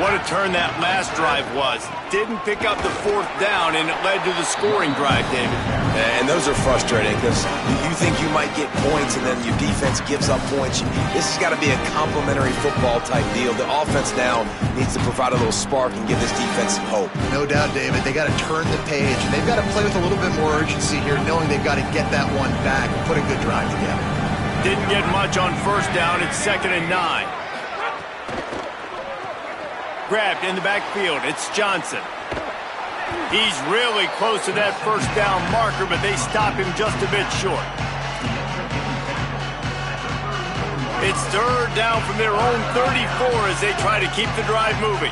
What a turn that last drive was. Didn't pick up the fourth down, and it led to the scoring drive, David. And those are frustrating because you think you might get points, and then your defense gives up points. This has got to be a complementary football-type deal. The offense now needs to provide a little spark and give this defense some hope. No doubt, David. They got to turn the page, and they've got to play with a little bit more urgency here, knowing they've got to get that one back and put a good drive together. Didn't get much on first down. It's 2nd and 9. Grabbed in the backfield. It's Johnson. He's really close to that first down marker, but they stop him just a bit short. It's third down from their own 34 as they try to keep the drive moving.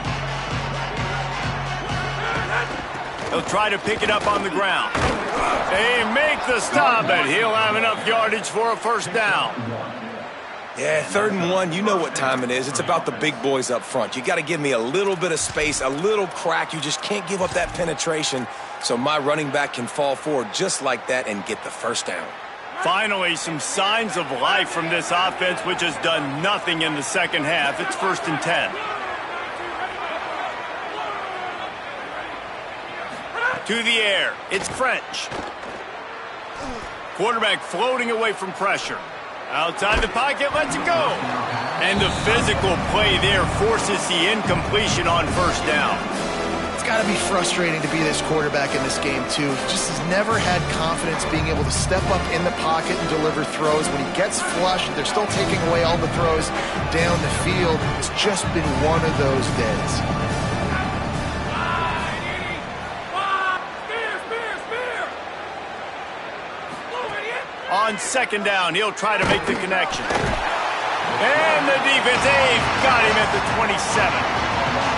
They'll try to pick it up on the ground. They make the stop, and he'll have enough yardage for a first down. Yeah, 3rd and 1, you know what time it is. It's about the big boys up front. You got to give me a little bit of space, a little crack. You just can't give up that penetration so my running back can fall forward just like that and get the first down. Finally, some signs of life from this offense, which has done nothing in the second half. It's 1st and 10. To the air. It's French. Quarterback floating away from pressure. Outside the pocket, lets it go. And the physical play there forces the incompletion on first down. It's got to be frustrating to be this quarterback in this game, too. He just has never had confidence being able to step up in the pocket and deliver throws. When he gets flushed, they're still taking away all the throws down the field. It's just been one of those days. On second down, he'll try to make the connection. And the defense, they've got him at the 27.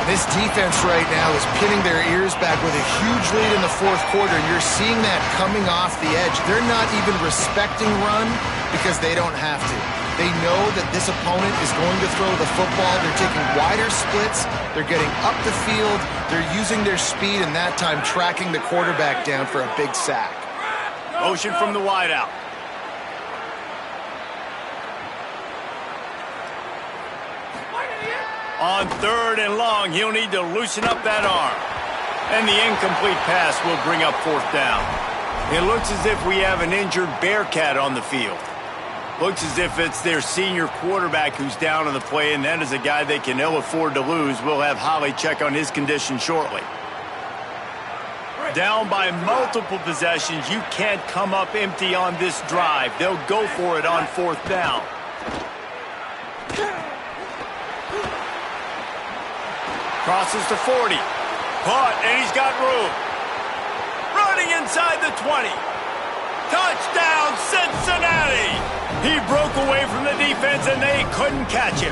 This defense right now is pinning their ears back with a huge lead in the fourth quarter, and you're seeing that coming off the edge. They're not even respecting run because they don't have to. They know that this opponent is going to throw the football. They're taking wider splits. They're getting up the field. They're using their speed, and that time tracking the quarterback down for a big sack. Motion from the wideout. On third and long, he'll need to loosen up that arm. And the incomplete pass will bring up fourth down. It looks as if we have an injured Bearcat on the field. Looks as if it's their senior quarterback who's down on the play, and that is a guy they can ill afford to lose. We'll have Holly check on his condition shortly. Down by multiple possessions, you can't come up empty on this drive. They'll go for it on fourth down. Crosses to 40. Caught, and he's got room. Running inside the 20. Touchdown, Cincinnati! He broke away from the defense, and they couldn't catch him.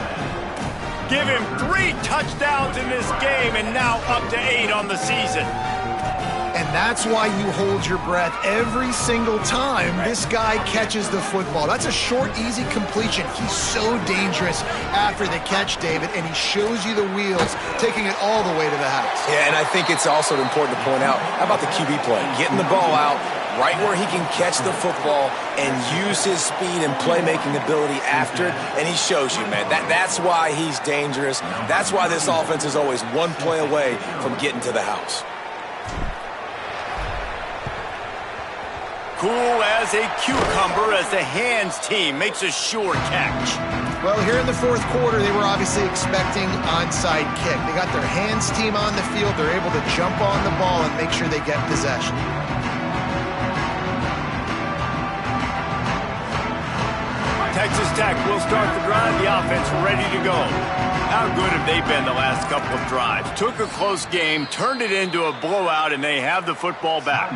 Give him 3 touchdowns in this game, and now up to 8 on the season. And that's why you hold your breath every single time this guy catches the football. That's a short, easy completion. He's so dangerous after the catch, David, and he shows you the wheels, taking it all the way to the house. Yeah, and I think it's also important to point out, how about the QB play? Getting the ball out right where he can catch the football and use his speed and playmaking ability after it, and he shows you, man. That's why he's dangerous. That's why this offense is always one play away from getting to the house. Cool as a cucumber as the hands team makes a sure catch. Well, here in the fourth quarter, they were obviously expecting onside kick. They got their hands team on the field. They're able to jump on the ball and make sure they get possession. Texas Tech will start the drive. The offense ready to go. How good have they been the last couple of drives? Took a close game, turned it into a blowout, and they have the football back.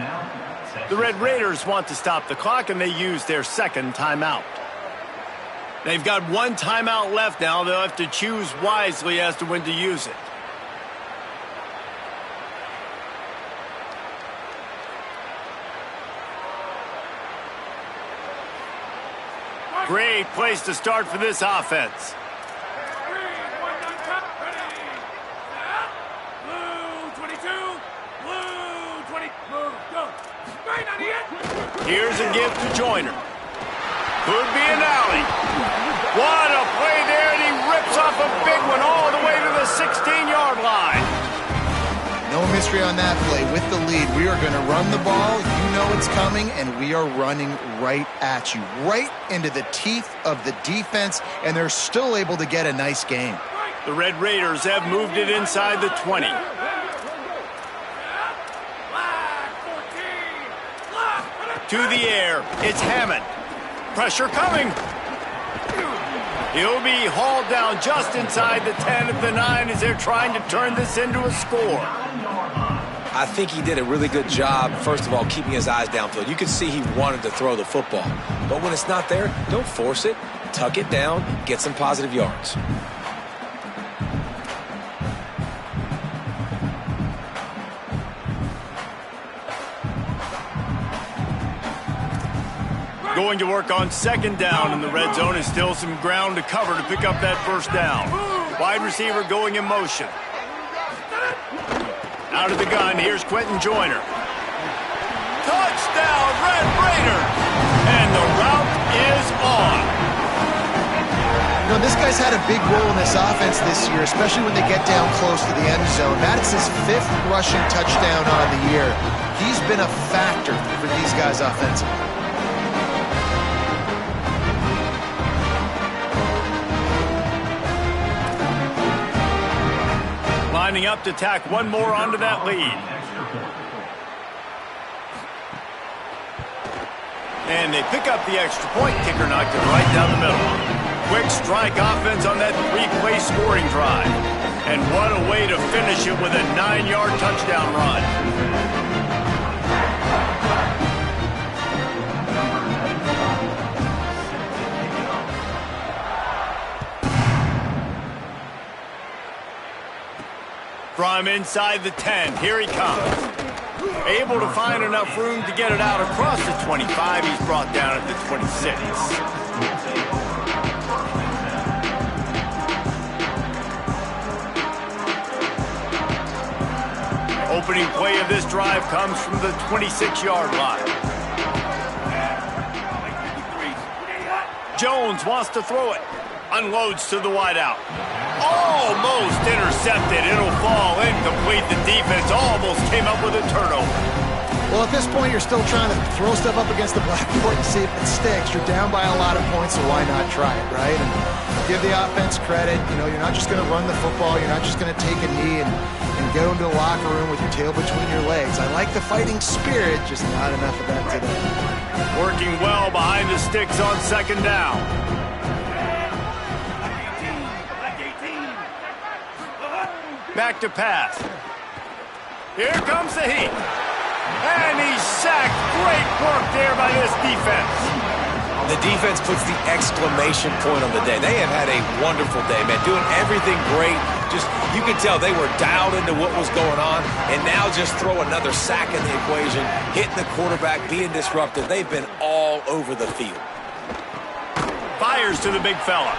The Red Raiders want to stop the clock, and they use their second timeout. They've got 1 timeout left now. They'll have to choose wisely as to when to use it. Great place to start for this offense. Here's a give to Joyner. Could be an alley. What a play there, and he rips off a big one all the way to the 16-yard line. No mystery on that play. With the lead, we are going to run the ball. You know it's coming, and we are running right at you, right into the teeth of the defense, and they're still able to get a nice game. The Red Raiders have moved it inside the 20. To the air, it's Hammond. Pressure coming. He'll be hauled down just inside the 10 at the 9 as they're trying to turn this into a score. I think he did a really good job, first of all, keeping his eyes downfield. You could see he wanted to throw the football. But when it's not there, don't force it. Tuck it down, get some positive yards. Going to work on second down, and the red zone is still some ground to cover to pick up that first down. Wide receiver going in motion. Out of the gun, here's Quentin Joyner. Touchdown, Red Raiders! And the route is on. You know, this guy's had a big role in this offense this year, especially when they get down close to the end zone. That's his 5th rushing touchdown on the year. He's been a factor for these guys offensively. Lining up to tack one more onto that lead. And they pick up the extra point. Kicker knocked it right down the middle. Quick strike offense on that 3-play scoring drive. And what a way to finish it with a 9-yard touchdown run. From inside the 10, here he comes. Able to find enough room to get it out across the 25. He's brought down at the 26. Opening play of this drive comes from the 26-yard line. Jones wants to throw it. Unloads to the wideout. Almost intercepted. It'll fall incomplete. The defense almost came up with a turnover. Well, at this point, you're still trying to throw stuff up against the blackboard and see if it sticks. You're down by a lot of points, so why not try it, right? And give the offense credit. You know, you're not just going to run the football. You're not just going to take a knee and go into the locker room with your tail between your legs. I like the fighting spirit, just not enough of that today. Working well behind the sticks on second down. Back to pass. Here comes the heat. And he's sacked. Great work there by this defense. The defense puts the exclamation point on the day. They have had a wonderful day, man. Doing everything great. Just, you could tell they were dialed into what was going on. And now just throw another sack in the equation. Hitting the quarterback, being disruptive. They've been all over the field. Fires to the big fella.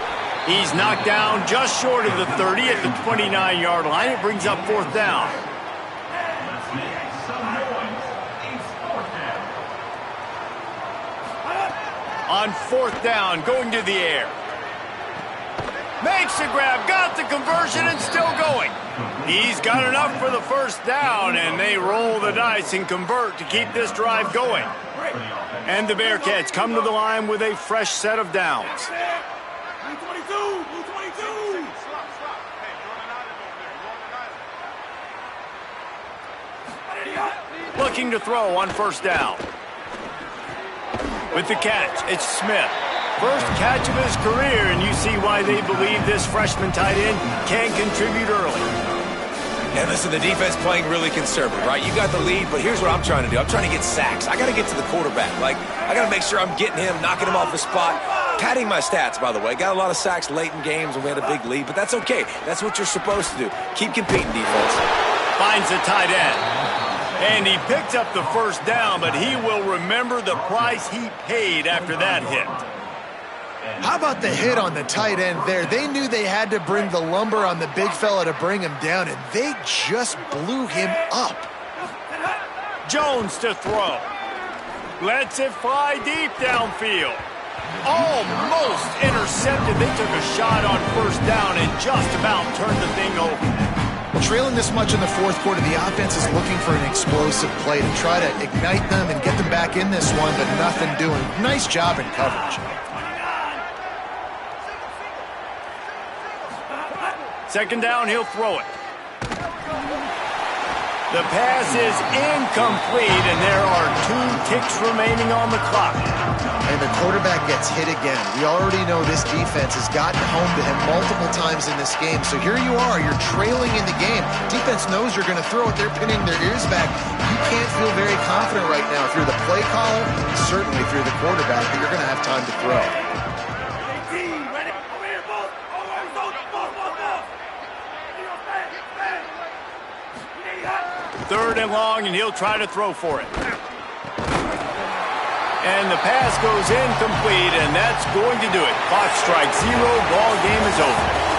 He's knocked down just short of the 30 at the 29-yard line. It brings up fourth down. On fourth down, going to the air. Makes the grab, got the conversion, and still going. He's got enough for the first down, and they roll the dice and convert to keep this drive going. And the Bearcats come to the line with a fresh set of downs. Looking to throw on first down. With the catch, it's Smith. First catch of his career, and you see why they believe this freshman tight end can contribute early. And listen, the defense playing really conservative, right? You got the lead, but here's what I'm trying to do. I'm trying to get sacks. I got to get to the quarterback. Like, I got to make sure I'm getting him, knocking him off the spot. Padding my stats, by the way. Got a lot of sacks late in games when we had a big lead, but that's okay. That's what you're supposed to do. Keep competing, defense. Finds the tight end. And he picked up the first down, but he will remember the price he paid after that hit. How about the hit on the tight end there? They knew they had to bring the lumber on the big fella to bring him down, and they just blew him up. Jones to throw. Lets it fly deep downfield. Almost intercepted. They took a shot on first down and just about turned the thing over. Trailing this much in the fourth quarter, the offense is looking for an explosive play to try to ignite them and get them back in this one, but nothing doing. Nice job in coverage. Second down, he'll throw it. The pass is incomplete, and there are 2 ticks remaining on the clock. And the quarterback gets hit again. We already know this defense has gotten home to him multiple times in this game. So here you are, you're trailing in the game. Defense knows you're going to throw it. They're pinning their ears back. You can't feel very confident right now. If you're the play caller, certainly if you're the quarterback, that you're going to have time to throw. Third and long, and he'll try to throw for it. And the pass goes incomplete, and that's going to do it. Clock strikes 0, ball game is over.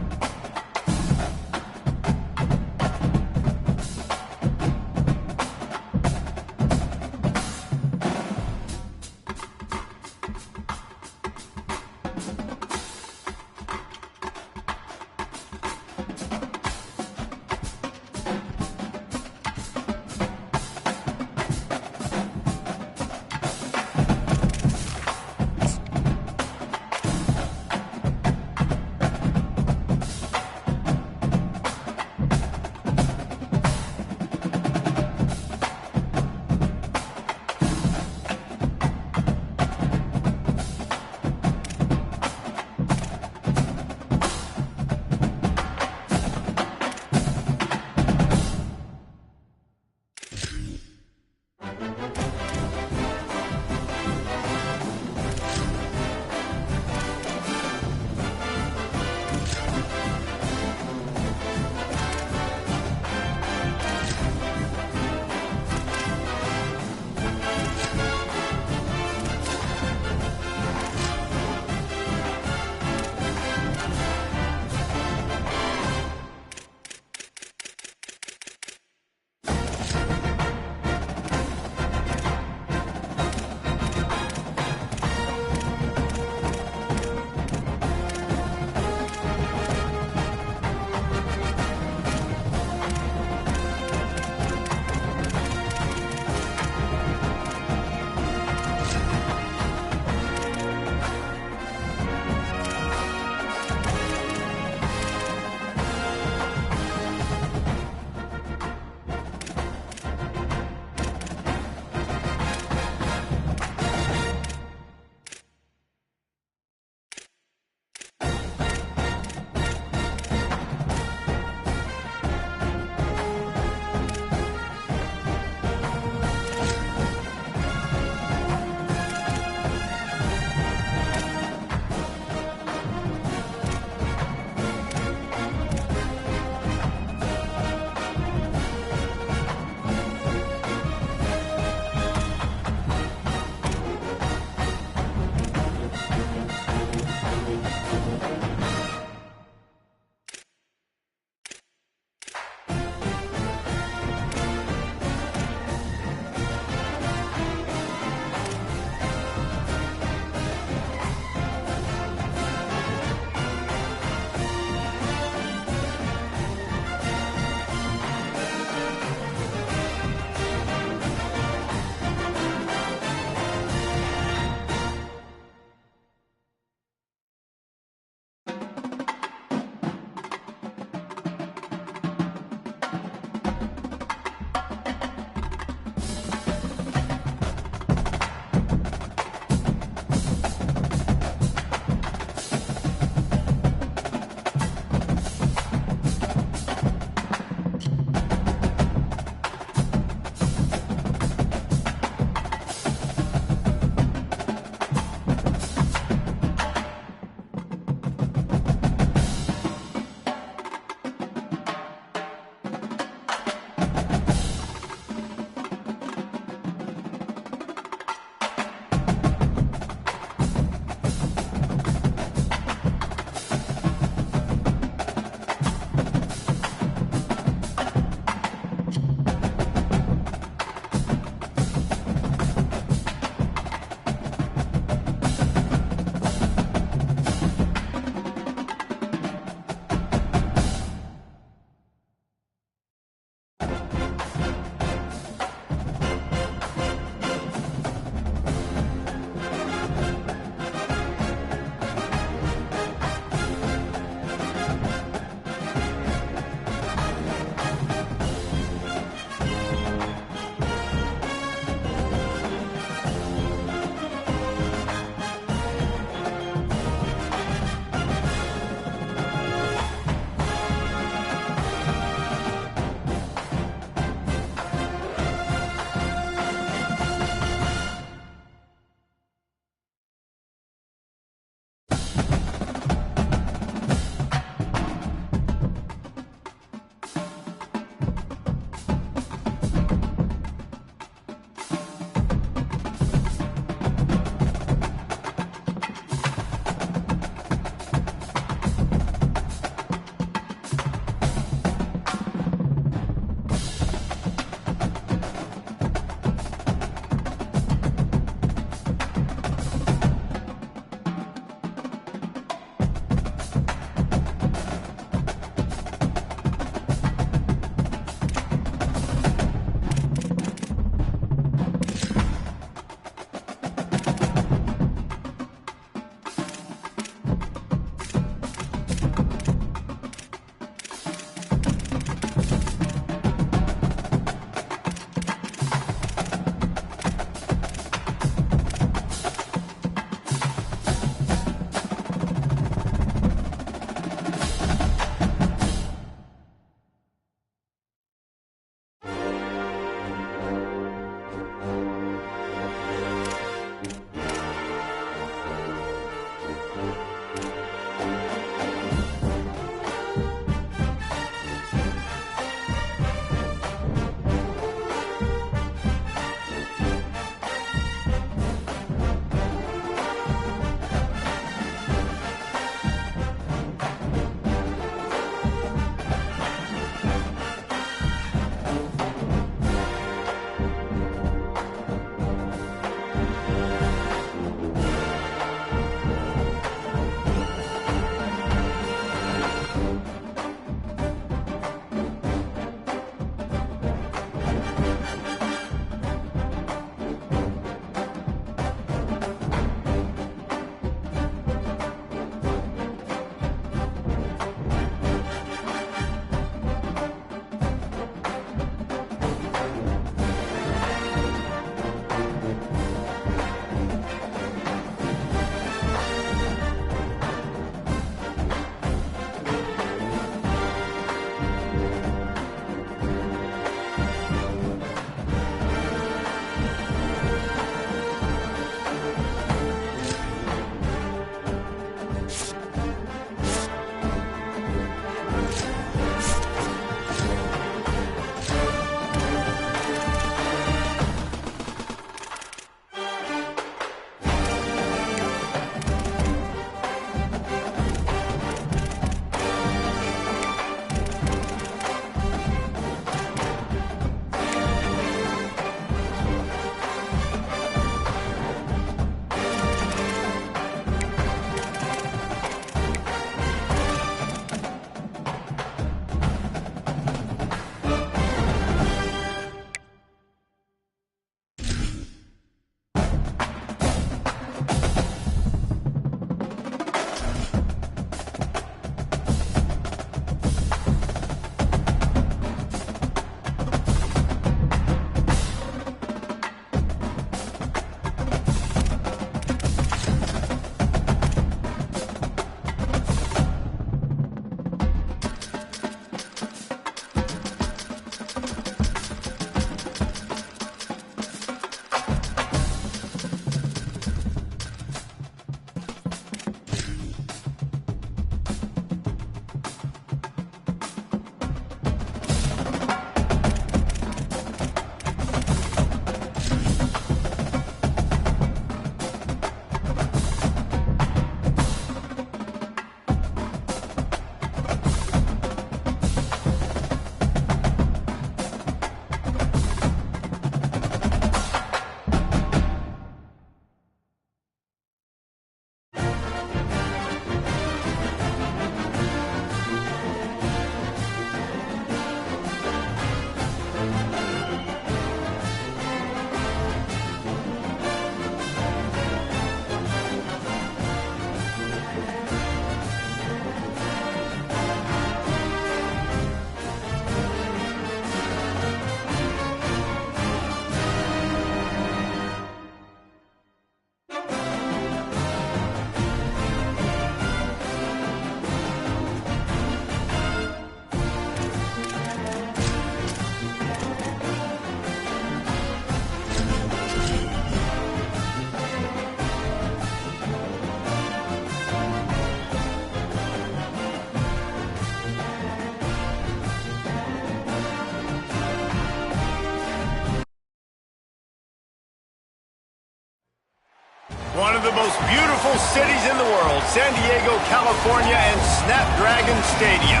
most beautiful cities in the world, San Diego, California, and Snapdragon Stadium.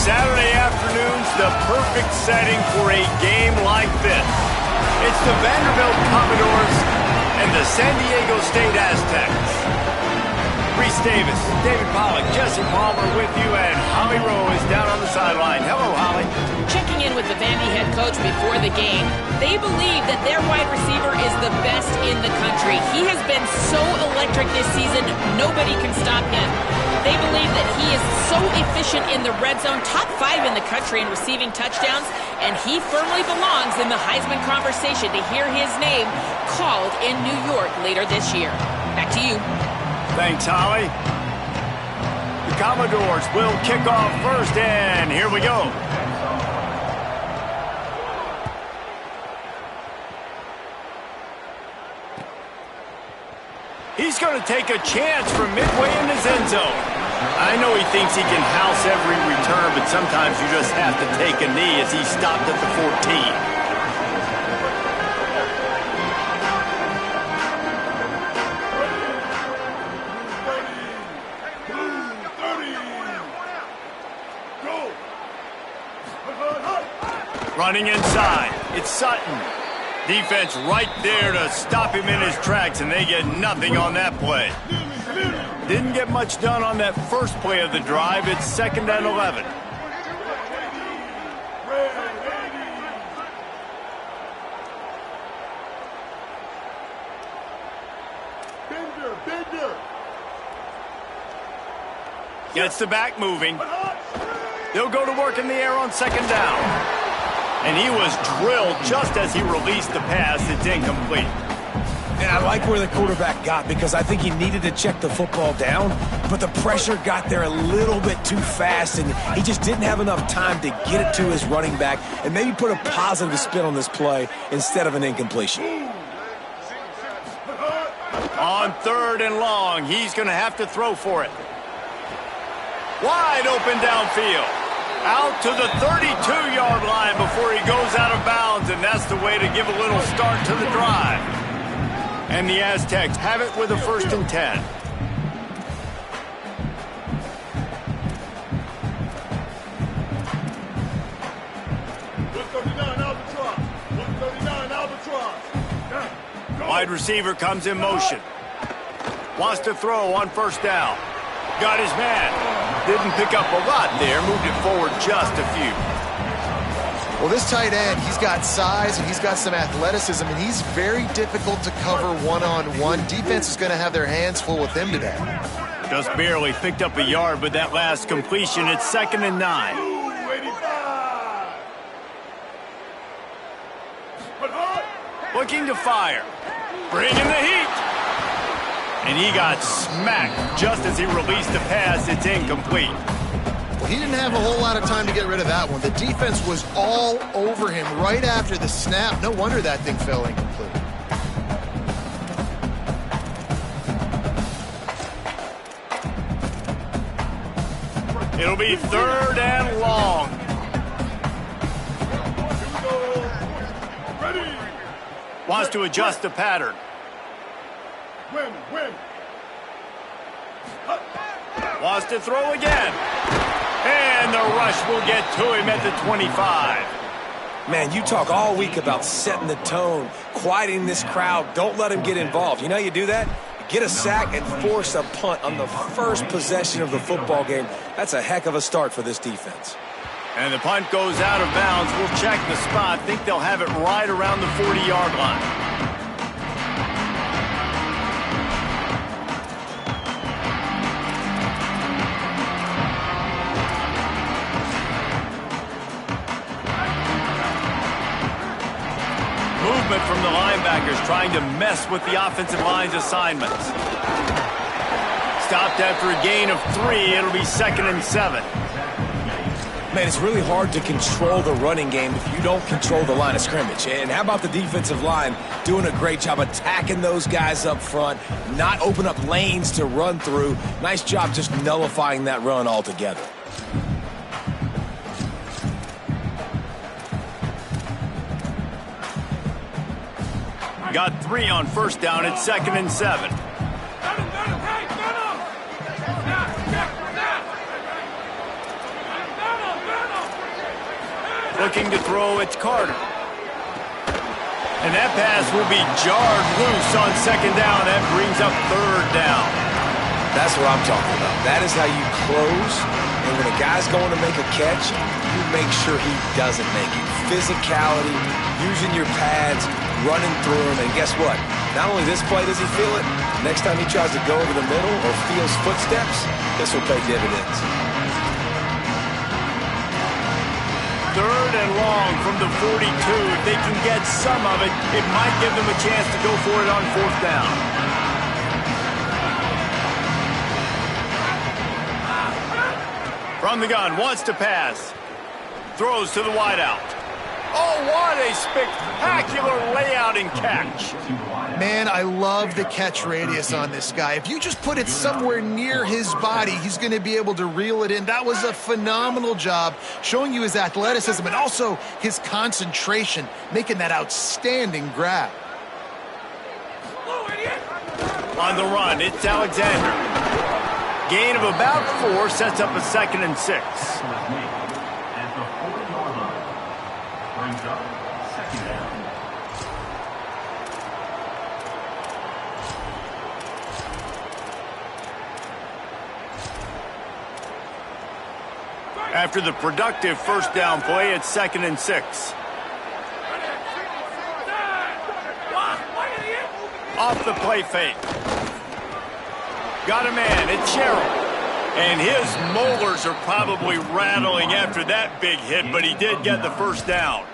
Saturday afternoons, the perfect setting for a game like this. It's the Vanderbilt Commodores and the San Diego State Aztecs. Reese Davis, David Pollack, Jesse Palmer with you, and Holly Rowe is down on the sideline. Hello, Holly. Checking in with the Vandy head coach before the game, they believe that their wide receiver is the best in the country. He has been so electric this season, nobody can stop him. They believe that he is so efficient in the red zone, top 5 in the country in receiving touchdowns, and he firmly belongs in the Heisman conversation to hear his name called in New York later this year. Back to you. Thanks, Holly. The Commodores will kick off first, and here we go. He's going to take a chance from midway in his end zone. I know he thinks he can house every return, but sometimes you just have to take a knee as he stopped at the 14. Running inside, it's Sutton. Defense right there to stop him in his tracks, and they get nothing on that play. Didn't get much done on that first play of the drive. It's 2nd and 11. Gets the back moving. They'll go to work in the air on 2nd down. And he was drilled just as he released the pass. It's incomplete. And I like where the quarterback got because I think he needed to check the football down, but the pressure got there a little bit too fast, and he just didn't have enough time to get it to his running back and maybe put a positive spin on this play instead of an incompletion. On 3rd and long, he's going to have to throw for it. Wide open downfield. Out to the 32-yard line before he goes out of bounds, and that's the way to give a little start to the drive. And the Aztecs have it with a 1st and 10. Wide receiver comes in motion. Wants to throw on 1st down. Got his man. Didn't pick up a lot there. Moved it forward just a few. Well, this tight end, he's got size and he's got some athleticism, and he's very difficult to cover one-on-one. Defense is going to have their hands full with him today. Just barely picked up a yard with that last completion. It's 2nd and 9. Looking to fire. Bringing the heat. And he got smacked just as he released the pass. It's incomplete. Well, he didn't have a whole lot of time to get rid of that one. The defense was all over him right after the snap. No wonder that thing fell incomplete. It'll be 3rd and long. Wants to adjust the pattern. Wants to throw again. And the rush will get to him at the 25. Man, you talk all week about setting the tone, quieting this crowd. Don't let him get involved. You know how you do that? Get a sack and force a punt on the first possession of the football game. That's a heck of a start for this defense. And the punt goes out of bounds. We'll check the spot. Think they'll have it right around the 40-yard line. Movement from the linebackers trying to mess with the offensive line's assignments. Stopped after a gain of 3. It'll be 2nd and 7. Man, it's really hard to control the running game if you don't control the line of scrimmage. And how about the defensive line doing a great job attacking those guys up front, not open up lanes to run through. Nice job just nullifying that run altogether. Got 3 on 1st down at 2nd and 7. Looking to throw, it's Carter. And that pass will be jarred loose on second down. That brings up third down. That's what I'm talking about. That is how you close. And when a guy's going to make a catch, you make sure he doesn't make it. Physicality, using your pads, running through him. And guess what? Not only this play does he feel it, next time he tries to go over the middle or feels footsteps, this will pay dividends. Third and long from the 42. If they can get some of it, it might give them a chance to go for it on fourth down. From the gun, wants to pass. Throws to the wideout. Oh, what a spectacular layout and catch. Man, I love the catch radius on this guy. If you just put it somewhere near his body, he's going to be able to reel it in. That was a phenomenal job, showing you his athleticism and also his concentration, making that outstanding grab. On the run, it's Alexander. Gain of about 4 sets up a 2nd and 6. After the productive first down play, it's 2nd and 6. Off the play fake. Got a man, it's Sherrill. And his molars are probably rattling after that big hit, but he did get the first down.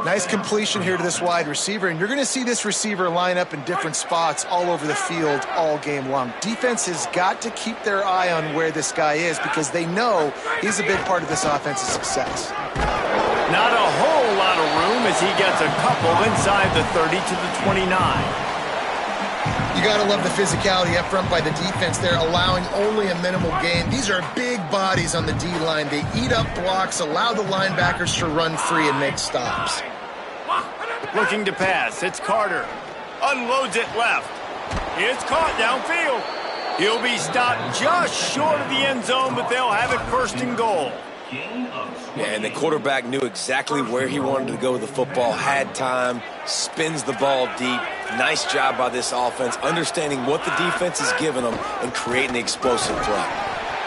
Nice completion here to this wide receiver, and you're going to see this receiver line up in different spots all over the field all game long. Defense has got to keep their eye on where this guy is because they know he's a big part of this offense's success. Not a whole lot of room as he gets a couple inside the 30 to the 29. You got to love the physicality up front by the defense there, allowing only a minimal gain. These are big bodies on the D-line. They eat up blocks, allow the linebackers to run free and make stops. Looking to pass, it's Carter. Unloads it left. It's caught downfield. He'll be stopped just short of the end zone, but they'll have it 1st and goal. Yeah, and the quarterback knew exactly where he wanted to go with the football, had time, spins the ball deep. Nice job by this offense, understanding what the defense is giving them and creating the explosive play.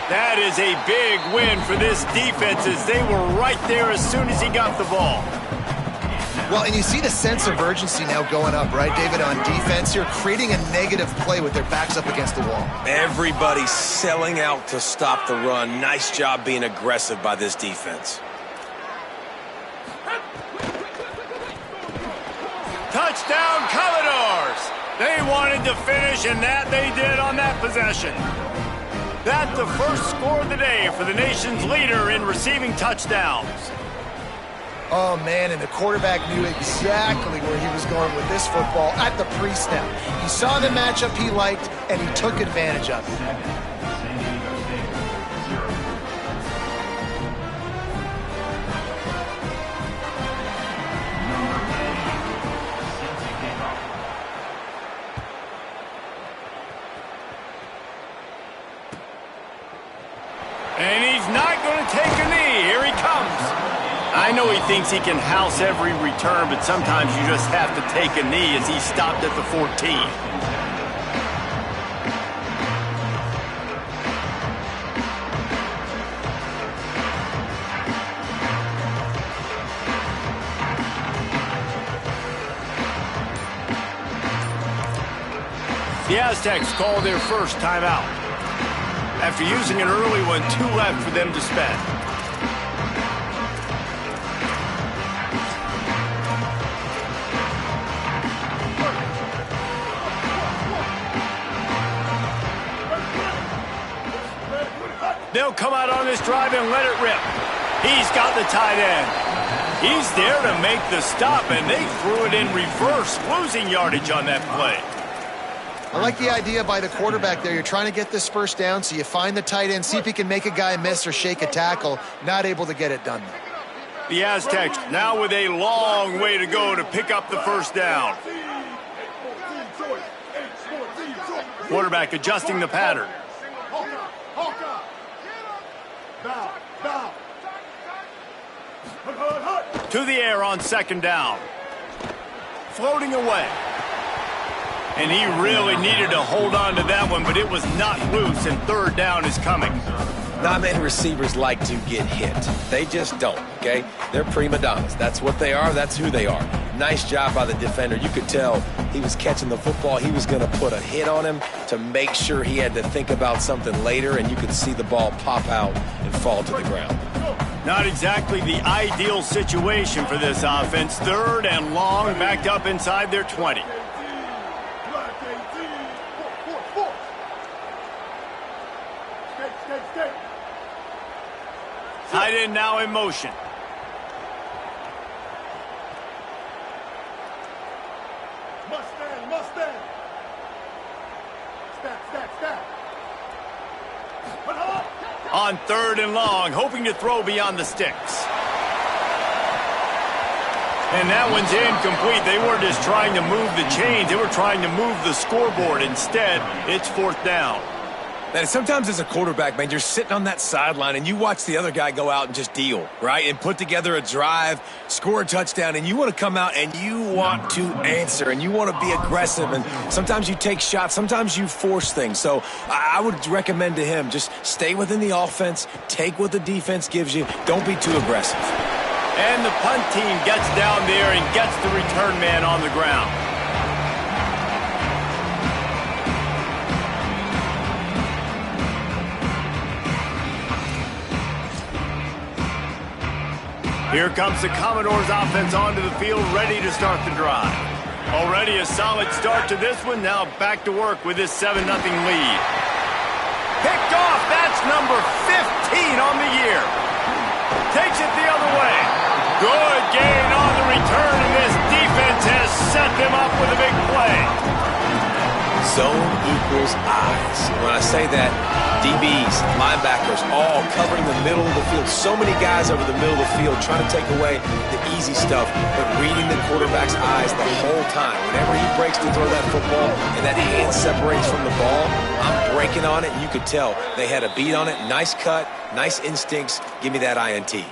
That is a big win for this defense as they were right there as soon as he got the ball. Well, and you see the sense of urgency now going up, right, David, on defense here, creating a negative play with their backs up against the wall. Everybody's selling out to stop the run. Nice job being aggressive by this defense. Touchdown, Commodores! They wanted to finish, and that they did on that possession. That's the first score of the day for the nation's leader in receiving touchdowns. Oh, man, and the quarterback knew exactly where he was going with this football at the pre-snap. He saw the matchup he liked, and he took advantage of it. And he's not going to take a knee. Here he comes. I know he thinks he can house every return, but sometimes you just have to take a knee as he stopped at the 14. The Aztecs call their first timeout. After using an early one, 2 left for them to spend. They'll come out on this drive and let it rip. He's got the tight end. He's there to make the stop, and they threw it in reverse, losing yardage on that play. I like the idea by the quarterback there. You're trying to get this first down, so you find the tight end, see if he can make a guy miss or shake a tackle. Not able to get it done. The Aztecs now with a long way to go to pick up the first down. Quarterback adjusting the pattern. To the air on second down. Floating away. And he really needed to hold on to that one, but it was not loose, and third down is coming. Not many receivers like to get hit. They just don't, okay? They're prima donnas. That's what they are. That's who they are. Nice job by the defender. You could tell he was catching the football. He was going to put a hit on him to make sure he had to think about something later, and you could see the ball pop out and fall to the ground. Not exactly the ideal situation for this offense. Third and long, backed up inside their 20. Tight end now in motion. Mustang. Stack. On third and long, hoping to throw beyond the sticks. And that one's incomplete. They weren't just trying to move the chains. They were trying to move the scoreboard. Instead, it's fourth down. Man, sometimes as a quarterback, man, you're sitting on that sideline and you watch the other guy go out and just deal, right? And put together a drive, score a touchdown, and you want to come out and you want to answer and you want to be aggressive. And sometimes you take shots, sometimes you force things. So I would recommend to him, just stay within the offense, take what the defense gives you, don't be too aggressive. And the punt team gets down there and gets the return man on the ground. Here comes the Commodores offense onto the field, ready to start the drive. Already a solid start to this one. Now back to work with this 7-0 lead. Picked off. That's number 15 on the year. Takes it the other way. Good gain on the return, and this defense has set them up with a big play. Zone equals eyes. When I say that, DBs, linebackers, all covering the middle of the field. So many guys over the middle of the field trying to take away the easy stuff, but reading the quarterback's eyes the whole time. Whenever he breaks to throw that football and that hand separates from the ball, I'm breaking on it, and you could tell they had a beat on it. Nice cut, nice instincts. Give me that INT.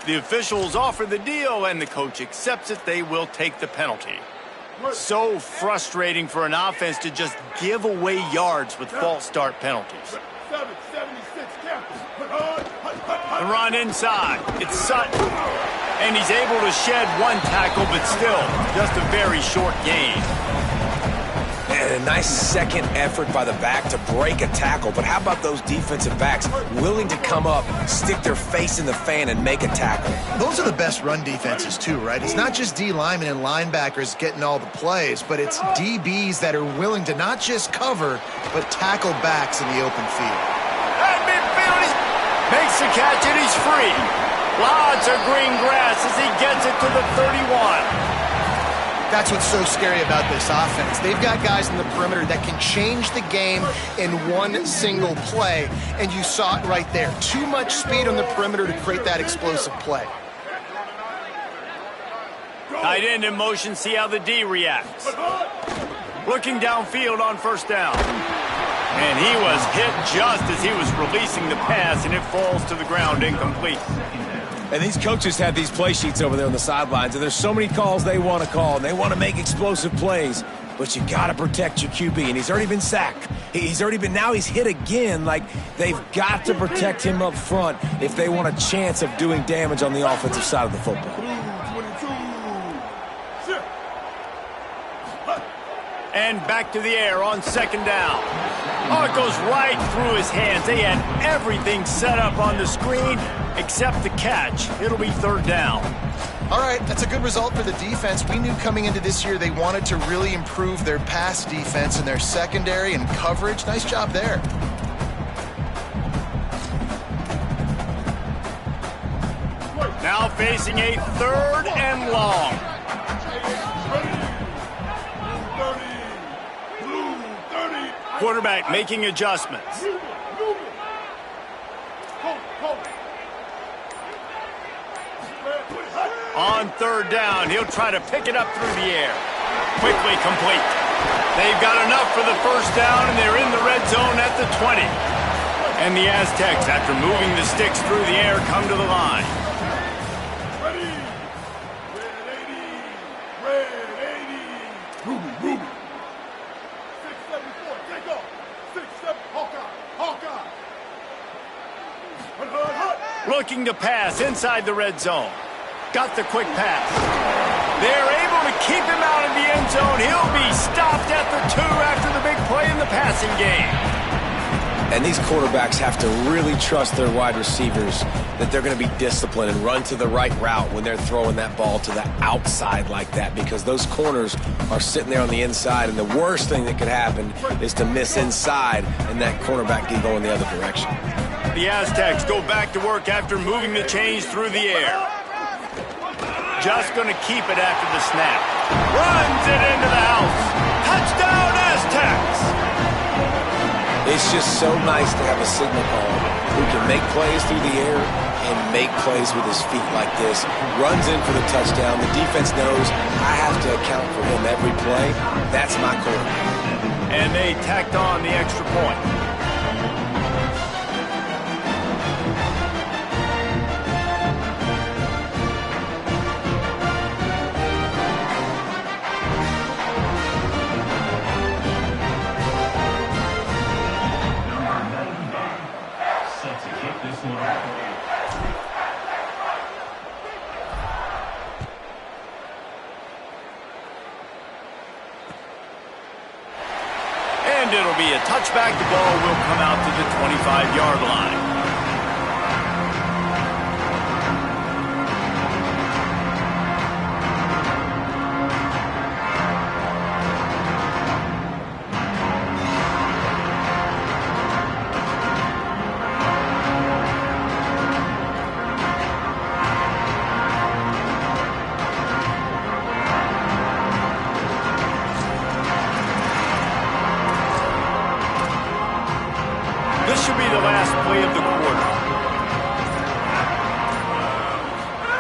The officials offer the deal, and the coach accepts it. They will take the penalty. So frustrating for an offense to just give away yards with false start penalties. The run inside. It's Sutton. And he's able to shed one tackle, but still just a very short gain. And a nice second effort by the back to break a tackle. But how about those defensive backs willing to come up, stick their face in the fan, and make a tackle? Those are the best run defenses too, right? It's not just D linemen and linebackers getting all the plays, but it's DBs that are willing to not just cover, but tackle backs in the open field. At midfield, he makes the catch, and he's free. Lots of green grass as he gets it to the 31. That's what's so scary about this offense. They've got guys in the perimeter that can change the game in one single play, and you saw it right there. Too much speed on the perimeter to create that explosive play. Tight end in motion, see how the D reacts. Looking downfield on first down. And he was hit just as he was releasing the pass, and it falls to the ground incomplete. And these coaches have these play sheets over there on the sidelines, and there's so many calls they want to call, and they want to make explosive plays. But you got to protect your QB, and he's already been sacked. Now he's hit again. Like, they've got to protect him up front if they want a chance of doing damage on the offensive side of the football. And back to the air on second down. Oh, it goes right through his hands. They had everything set up on the screen except the catch. It'll be third down. All right, that's a good result for the defense. We knew coming into this year they wanted to really improve their pass defense and their secondary and coverage. Nice job there. Now facing a third and long. Quarterback making adjustments. On third down, he'll try to pick it up through the air. Quickly complete. They've got enough for the first down, and they're in the red zone at the 20. And the Aztecs, after moving the sticks through the air, come to the line. Looking to pass inside the red zone. Got the quick pass. They're able to keep him out of the end zone. He'll be stopped at the 2 after the big play in the passing game. And these quarterbacks have to really trust their wide receivers that they're going to be disciplined and run to the right route when they're throwing that ball to the outside like that, because those corners are sitting there on the inside, and the worst thing that could happen is to miss inside and that cornerback can go in the other direction. The Aztecs go back to work after moving the chains through the air. Just going to keep it after the snap. Runs it into the house. Touchdown, Aztecs! It's just so nice to have a signal call who can make plays through the air and make plays with his feet like this. Runs in for the touchdown. The defense knows I have to account for him every play. That's my quarterback. And they tacked on the extra point. And it'll be a touchback. The ball will come out to the 25-yard line. This should be the last play of the quarter.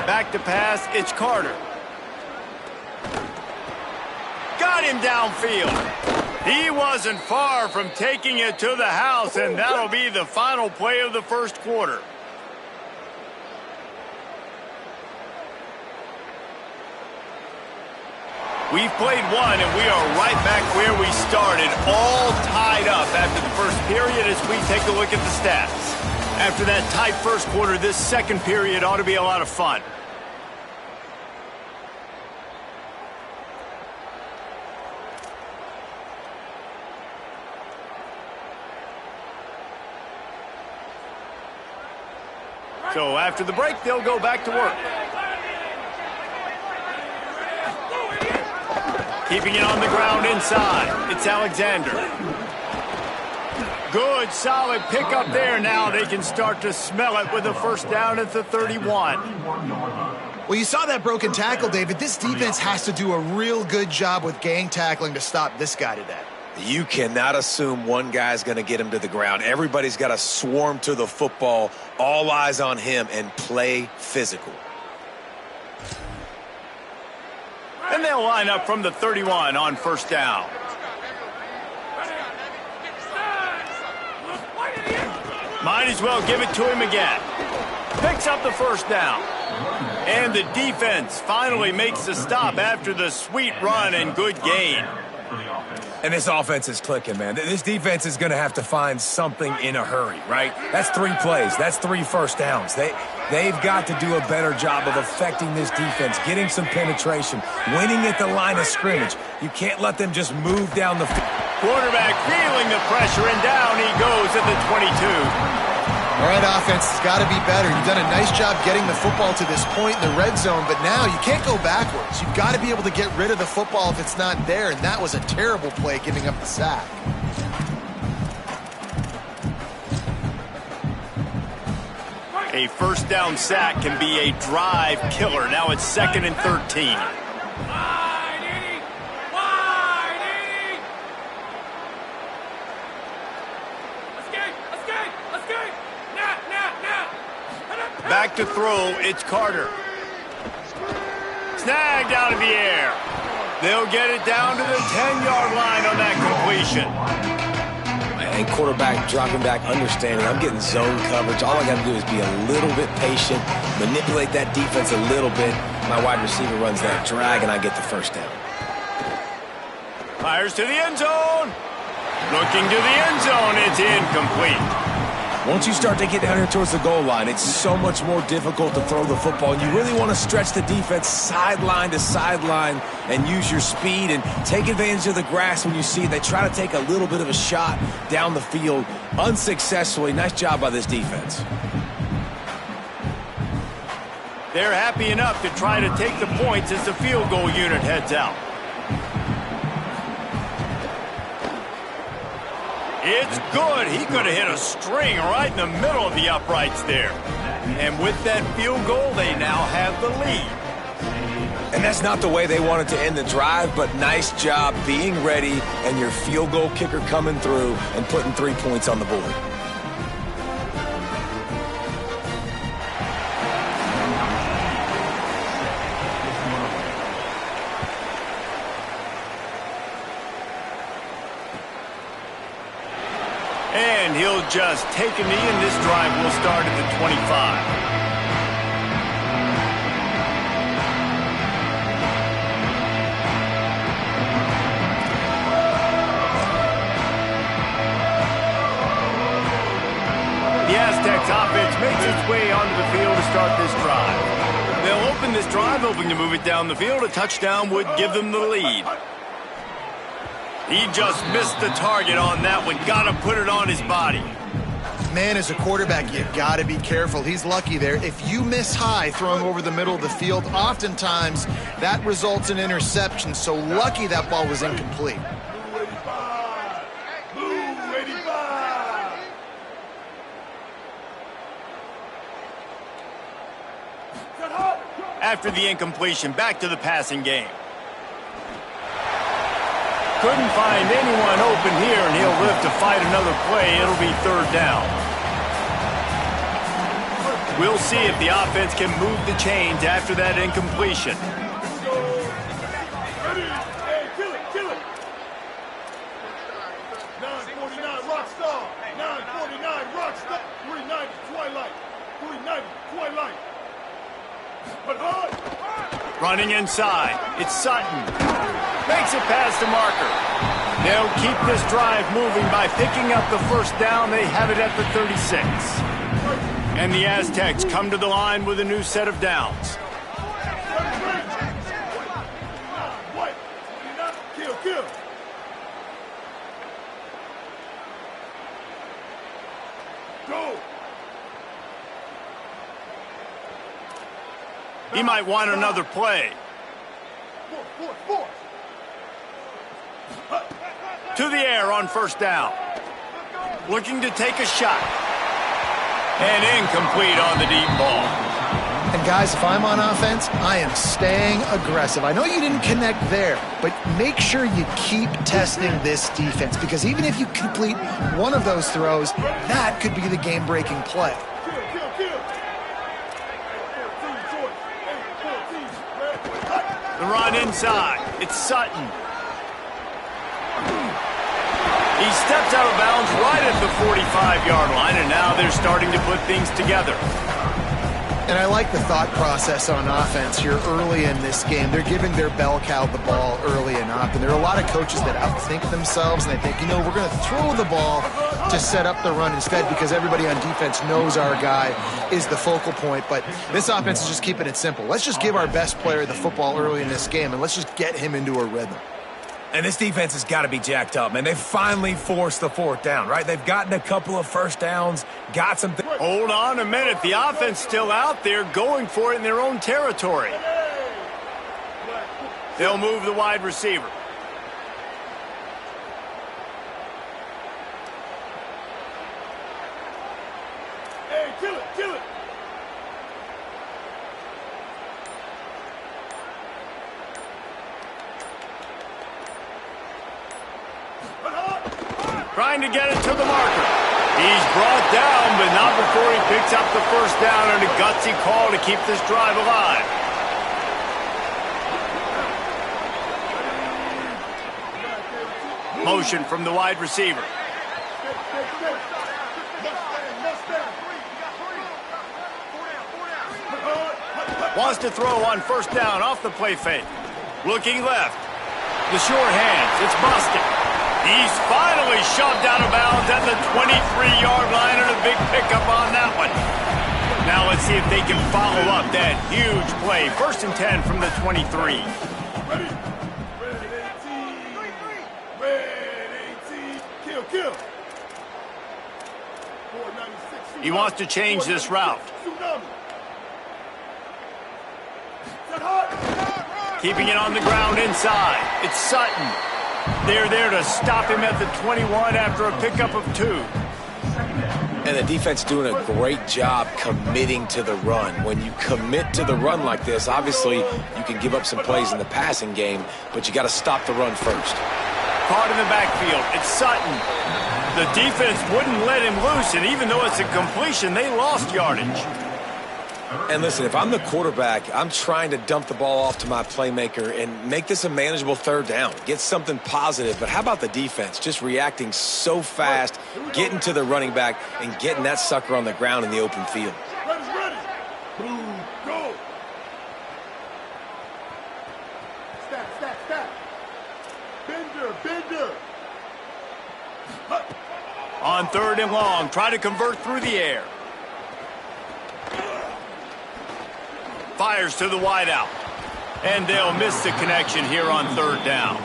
Back to pass, it's Carter. Got him downfield. He wasn't far from taking it to the house, and that'll be the final play of the first quarter. We've played one, and we are right back where we started, all tied up after the first period as we take a look at the stats. After that tight first quarter, this second period ought to be a lot of fun. So after the break, they'll go back to work. Keeping it on the ground inside. It's Alexander. Good, solid pickup there. Now they can start to smell it with a first down at the 31. Well, you saw that broken tackle, David. This defense has to do a real good job with gang tackling to stop this guy today. You cannot assume one guy's going to get him to the ground. Everybody's got to swarm to the football, all eyes on him, and play physical. And they'll line up from the 31 on first down. Might as well give it to him again. Picks up the first down. And the defense finally makes a stop after the sweet run and good gain. And this offense is clicking, man. This defense is going to have to find something in a hurry, right? That's 3 plays. That's 3 first downs. They've got to do a better job of affecting this defense, getting some penetration, winning at the line of scrimmage. You can't let them just move down the field. Quarterback feeling the pressure, and down he goes at the 22. All right, offense has got to be better. You've done a nice job getting the football to this point in the red zone, but now you can't go backwards. You've got to be able to get rid of the football if it's not there, and that was a terrible play giving up the sack. A first down sack can be a drive killer. Now it's 2nd and 13. Back to throw, it's Carter. Snagged out of the air. They'll get it down to the 10-yard line on that completion. And quarterback dropping back, understanding I'm getting zone coverage. All I got to do is be a little bit patient, manipulate that defense a little bit. My wide receiver runs that drag, and I get the first down. Fires to the end zone. Looking to the end zone. It's incomplete. Once you start to get down here towards the goal line, it's so much more difficult to throw the football. And you really want to stretch the defense sideline to sideline and use your speed and take advantage of the grass when you see it. They try to take a little bit of a shot down the field unsuccessfully. Nice job by this defense. They're happy enough to try to take the points as the field goal unit heads out. It's good. He could have hit a string right in the middle of the uprights there. And with that field goal, they now have the lead. And that's not the way they wanted to end the drive, but nice job being ready and your field goal kicker coming through and putting 3 points on the board. And he'll just take a knee, and this drive will start at the 25. The Aztecs offense makes its way onto the field to start this drive. They'll open this drive, hoping to move it down the field. A touchdown would give them the lead. He just missed the target on that one. Got to put it on his body. Man, as a quarterback, you got to be careful. He's lucky there. If you miss high throwing over the middle of the field, oftentimes that results in interception. So lucky that ball was incomplete. After the incompletion, back to the passing game. Couldn't find anyone open here, and he'll live to fight another play. It'll be third down. We'll see if the offense can move the chains after that incompletion. Ready? Hey, kill it, kill it. 949 Rockstar. 949 Rockstar. 390 Twilight. 390 Twilight. But hard. Running inside. It's Sutton. Makes it past the marker. They'll keep this drive moving by picking up the first down. They have it at the 36. And the Aztecs come to the line with a new set of downs. Kill, kill. Go. He might want another play. Force. To the air on first down. Looking to take a shot. And incomplete on the deep ball. And guys, if I'm on offense, I am staying aggressive. I know you didn't connect there, but make sure you keep testing this defense, because even if you complete one of those throws, that could be the game-breaking play. The run inside. It's Sutton. He steps out of bounds right at the 45-yard line, and now they're starting to put things together. And I like the thought process on offense here early in this game. They're giving their bell cow the ball early and often. There are a lot of coaches that outthink themselves, and they think, we're going to throw the ball to set up the run instead, because everybody on defense knows our guy is the focal point. But this offense is just keeping it simple. Let's just give our best player the football early in this game, and let's just get him into a rhythm. And this defense has got to be jacked up, man. They finally forced the fourth down, right? They've gotten a couple of first downs, got some... Hold on a minute. The offense still out there going for it in their own territory. They'll move the wide receiver. Hey, kill it, kill it. Trying to get it to the marker. He's brought down, but not before he picks up the first down, and a gutsy call to keep this drive alive. Motion from the wide receiver. Wants to throw on first down off the play fake. Looking left. The short hands. It's busted. He's finally shoved out of bounds at the 23-yard line, and a big pickup. see if they can follow up that huge play. 1st and 10 from the 23. Ready? Red 18. Red 18. Kill, kill. 496. He wants to change this route. Tsunami. Set hard. Keeping it on the ground inside. It's Sutton. They're there to stop him at the 21 after a pickup of 2. And the defense doing a great job committing to the run. When you commit to the run like this, obviously you can give up some plays in the passing game, but you got to stop the run first. Caught in the backfield. It's Sutton. The defense wouldn't let him loose, and even though it's a completion, they lost yardage. And listen, if I'm the quarterback, I'm trying to dump the ball off to my playmaker and make this a manageable 3rd down. Get something positive. But how about the defense? Just reacting so fast, getting to the running back, and getting that sucker on the ground in the open field. Ready. Blue, go. Stack. Bender. On 3rd and long, try to convert through the air. Fires to the wideout. And they'll miss the connection here on 3rd down.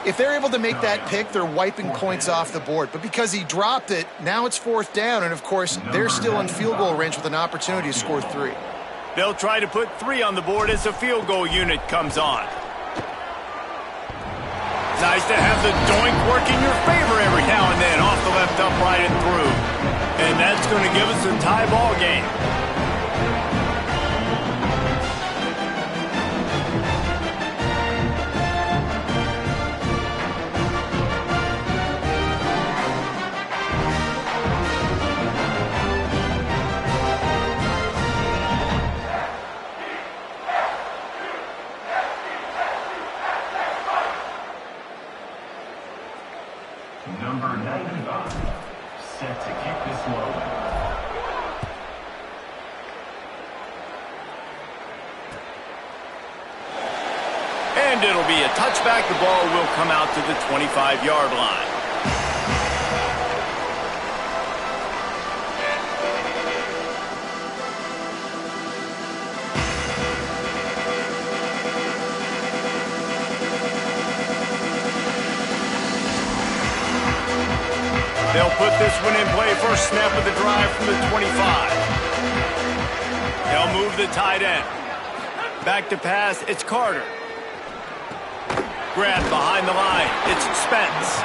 If they're able to make that pick, they're wiping points off the board. But because he dropped it, now it's 4th down. And, of course, they're still in field goal range with an opportunity to score 3. They'll try to put 3 on the board as the field goal unit comes on. It's nice to have the doink work in your favor every now and then. Off the left upright and through. And that's going to give us a tie ball game. Number 95, set to kick this one. And it'll be a touchback. The ball will come out to the 25-yard line. They'll put this one in play. First snap of the drive from the 25. They'll move the tight end. Back to pass, it's Carter. Grab behind the line, it's Spence.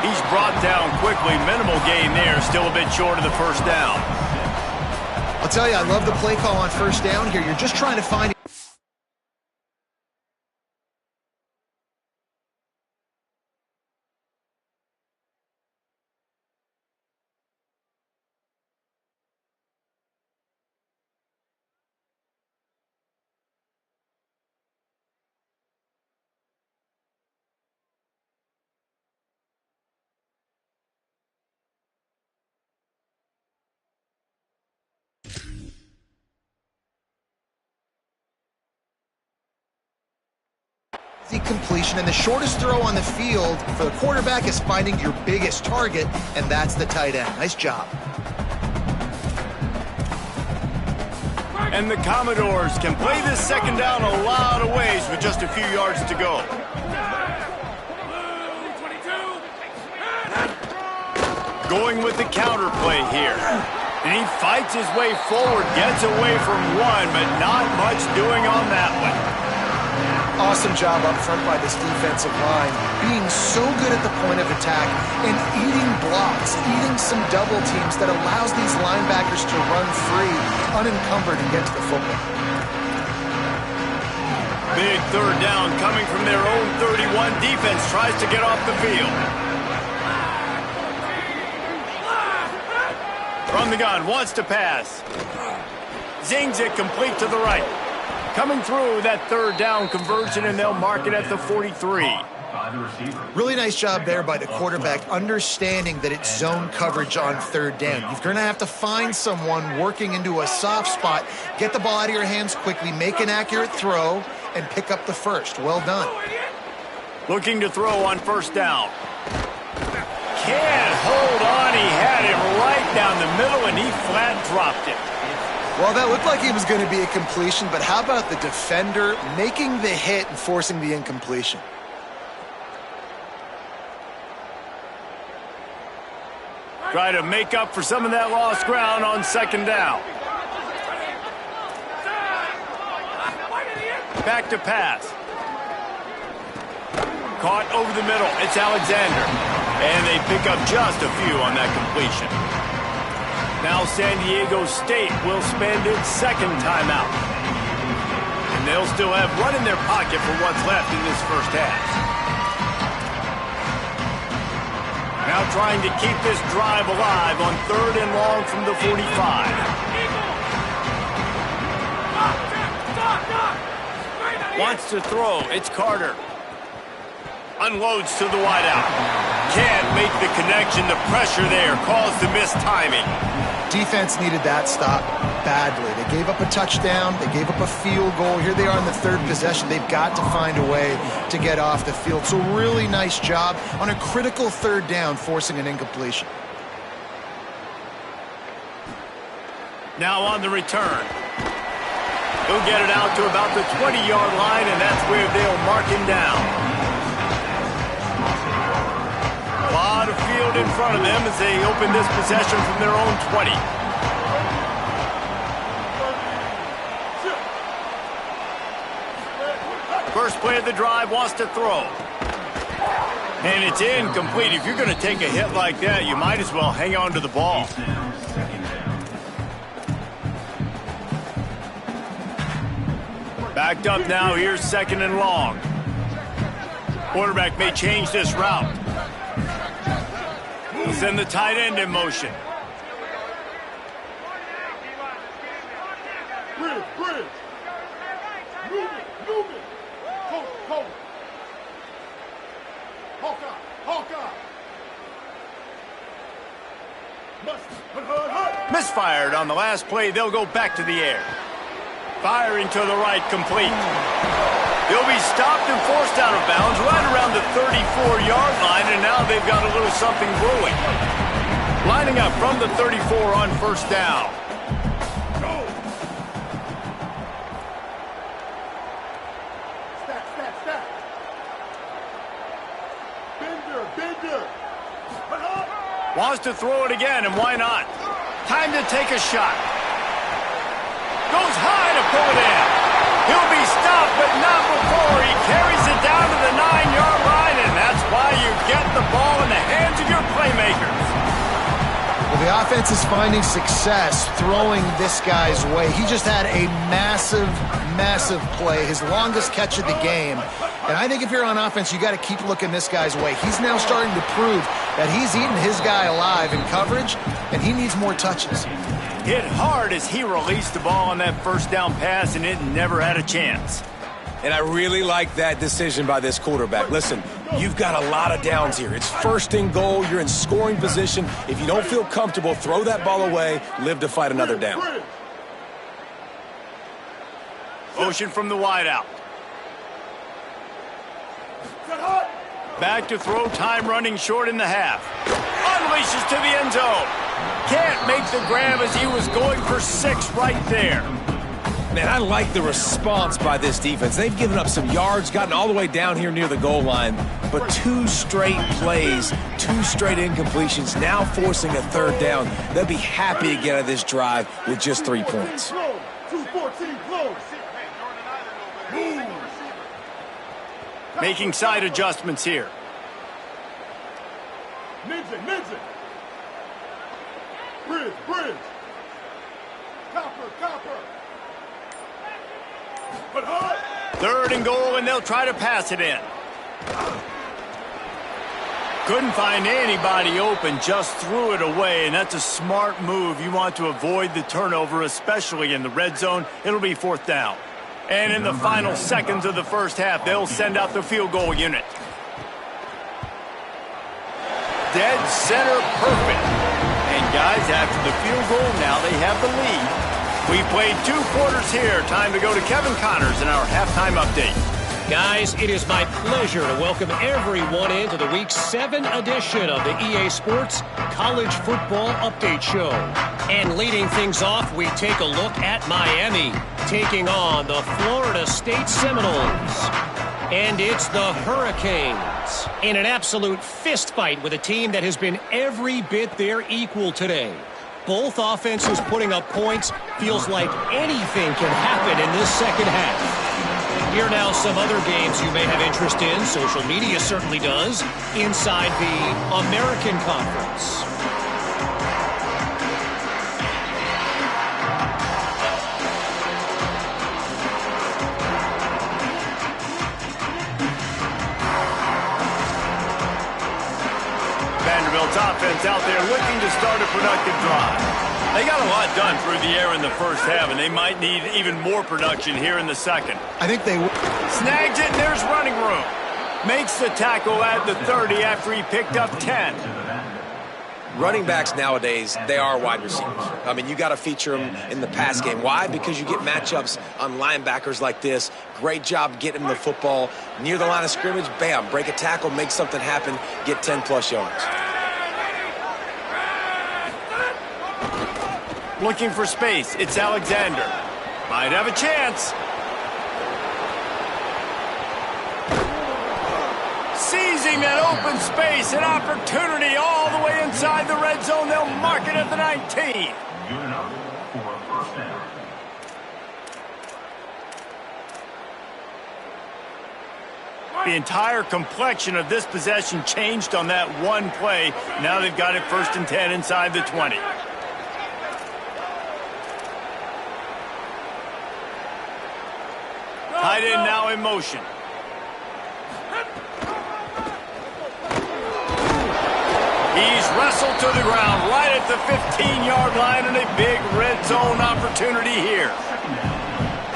He's brought down quickly. Minimal gain there, still a bit short of the 1st down. I'll tell you, I love the play call on 1st down here. You're just trying to find the completion, and the shortest throw on the field for the quarterback is finding your biggest target, and that's the tight end. Nice job. And the Commodores can play this 2nd down a lot of ways with just a few yards to go. Going with the counter play here. And he fights his way forward, gets away from one, but not much doing on that one. Awesome job up front by this defensive line, being so good at the point of attack and eating blocks, eating some double teams that allows these linebackers to run free, unencumbered, and get to the football. Big 3rd down coming from their own 31. Defense tries to get off the field. From the gun, wants to pass. Zings it complete to the right. Coming through that 3rd down conversion, and they'll mark it at the 43. Really nice job there by the quarterback, understanding that it's zone coverage on 3rd down. You're going to have to find someone working into a soft spot, get the ball out of your hands quickly, make an accurate throw, and pick up the 1st. Well done. Looking to throw on 1st down. Can't hold on. He had it right down the middle, and he flat dropped it. Well, that looked like it was going to be a completion, but how about the defender making the hit and forcing the incompletion? Try to make up for some of that lost ground on second down. Back to pass. Caught over the middle. It's Alexander. And they pick up just a few on that completion. Now San Diego State will spend its second timeout. And they'll still have one in their pocket for what's left in this first half. Now trying to keep this drive alive on 3rd and long from the 45. Wants to throw. It's Carter. Unloads to the wideout. Can't make the connection. The pressure there caused the missed timing. Defense needed that stop badly. They gave up a touchdown. They gave up a field goal. Here they are in the 3rd possession. They've got to find a way to get off the field. So really nice job on a critical 3rd down, forcing an incompletion. Now on the return. He'll get it out to about the 20-yard line, and that's where they'll mark him down. A lot of field in front of them as they open this possession from their own 20. First play of the drive, wants to throw. And it's incomplete. If you're going to take a hit like that, you might as well hang on to the ball. Backed up now, here's 2nd and long. Quarterback may change this route. He'll send the tight end in motion. Bridge. Move it. Hold. Hawkeye. Misfired on the last play. They'll go back to the air. Firing to the right, complete. He'll be stopped and forced out of bounds right around the 34-yard line, and now they've got a little something brewing. Lining up from the 34 on 1st down. Stack. Bender. Wants to throw it again, and why not? Time to take a shot. Goes high to pull it in. He'll be stopped, but not before he carries it down to the 9-yard line, and that's why you get the ball in the hands of your playmakers. Well, the offense is finding success throwing this guy's way. He just had a massive play, his longest catch of the game. And I think if you're on offense, you got to keep looking this guy's way. He's now starting to prove that he's eating his guy alive in coverage, and he needs more touches. Hit hard as he released the ball on that 1st down pass, and it never had a chance. And I really like that decision by this quarterback. Listen, you've got a lot of downs here. It's 1st and goal. You're in scoring position. If you don't feel comfortable, throw that ball away. Live to fight another down. Motion from the wideout. Back to throw, time running short in the half. Unleashes to the end zone. Can't make the grab as he was going for 6 right there. Man, I like the response by this defense. They've given up some yards, gotten all the way down here near the goal line, but 2 straight plays, 2 straight incompletions, now forcing a 3rd down. They'll be happy to get out of this drive with just 3 points. 2-14 close. Making side adjustments here. Ninja. Bridge. Copper. But hard. 3rd and goal, and they'll try to pass it in. Couldn't find anybody open, just threw it away, and that's a smart move. You want to avoid the turnover, especially in the red zone. It'll be 4th down. And in the final seconds of the first half, they'll send out the field goal unit. Dead center perfect. And guys, after the field goal, now they have the lead. We played 2 quarters here. Time to go to Kevin Connors in our halftime update. Guys, it is my pleasure to welcome everyone into the Week 7 edition of the EA Sports College Football Update Show. And leading things off, we take a look at Miami, taking on the Florida State Seminoles. And it's the Hurricanes in an absolute fist fight with a team that has been every bit their equal today. Both offenses putting up points. Feels like anything can happen in this second half. Here now some other games you may have interest in. Social media certainly does. Inside the American Conference. Vanderbilt's offense out there looking to start a productive drive. They got a lot done through the air in the first half, and they might need even more production here in the second. I think they snags it, and there's running room. Makes the tackle at the 30 after he picked up 10. Running backs nowadays, they are wide receivers. I mean, you got to feature them in the pass game. Why? Because you get matchups on linebackers like this. Great job getting the football near the line of scrimmage. Bam, break a tackle, make something happen, get 10-plus yards. Looking for space. It's Alexander. Might have a chance. Seizing that open space, an opportunity all the way inside the red zone. They'll mark it at the 19. Good enough for a first down. The entire complexion of this possession changed on that one play. Now they've got it 1st and 10 inside the 20. Tight end now in motion. He's wrestled to the ground right at the 15-yard line, and a big red zone opportunity here.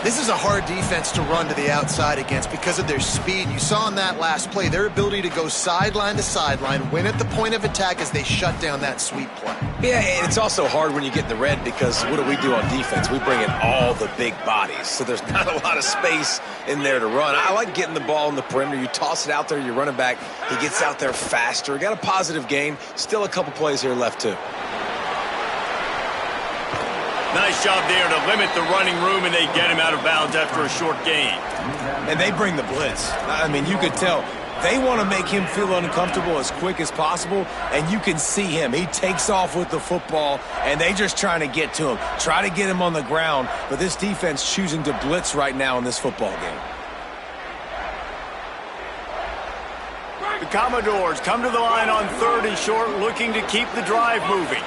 This is a hard defense to run to the outside against because of their speed. You saw in that last play their ability to go sideline to sideline, win at the point of attack as they shut down that sweep play. Yeah, and it's also hard when you get in the red because what do on defense? We bring in all the big bodies, so there's not a lot of space in there to run. I like getting the ball in the perimeter. You toss it out there, you're running back. He gets out there faster. Got a positive gain. Still a couple plays here left, too. Nice job there to limit the running room, and they get him out of bounds after a short gain. And they bring the blitz. I mean, you could tell they want to make him feel uncomfortable as quick as possible, and you can see him. He takes off with the football, and they just trying to get to him, try to get him on the ground, but this defense choosing to blitz right now in this football game. The Commodores come to the line on 3rd and short, looking to keep the drive moving.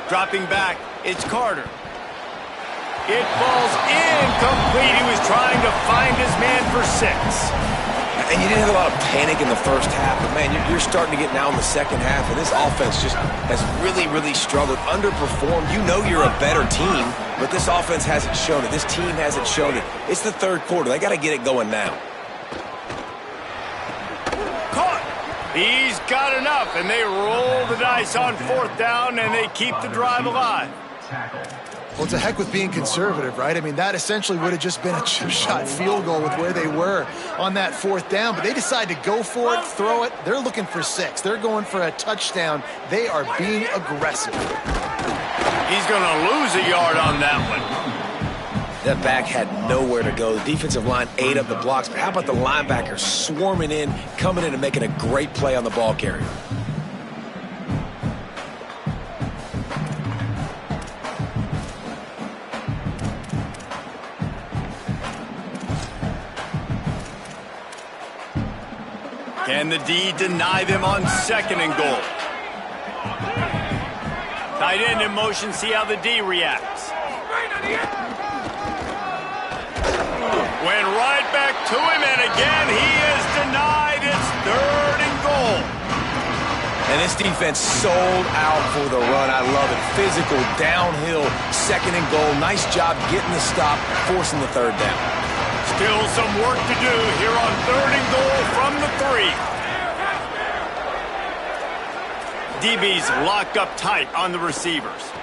Dropping back, it's Carter. It falls incomplete. He was trying to find his man for 6. And you didn't have a lot of panic in the first half, but, man, you're starting to get now in the second half, and this offense just has really, really struggled, underperformed. You know you're a better team, but this offense hasn't shown it. This team hasn't shown it. It's the 3rd quarter. They got to get it going now. He's got enough, and they roll the dice on 4th down, and they keep the drive alive. Well, it's a heck with being conservative, right? I mean, that essentially would have just been a chip-shot field goal with where they were on that 4th down, but they decide to go for it, throw it. They're looking for 6. They're going for a touchdown. They are being aggressive. He's going to lose a yard on that one. That back had nowhere to go. The defensive line ate up the blocks, but how about the linebackers swarming in, coming in and making a great play on the ball carrier? Can the D deny them on 2nd and goal? Tight end in motion, see how the D reacts. Went right back to him, and again he is denied. It's 3rd and goal. And this defense sold out for the run. I love it. Physical, downhill, 2nd and goal. Nice job getting the stop, forcing the 3rd down. Still some work to do here on 3rd and goal from the 3. DB's locked up tight on the receivers.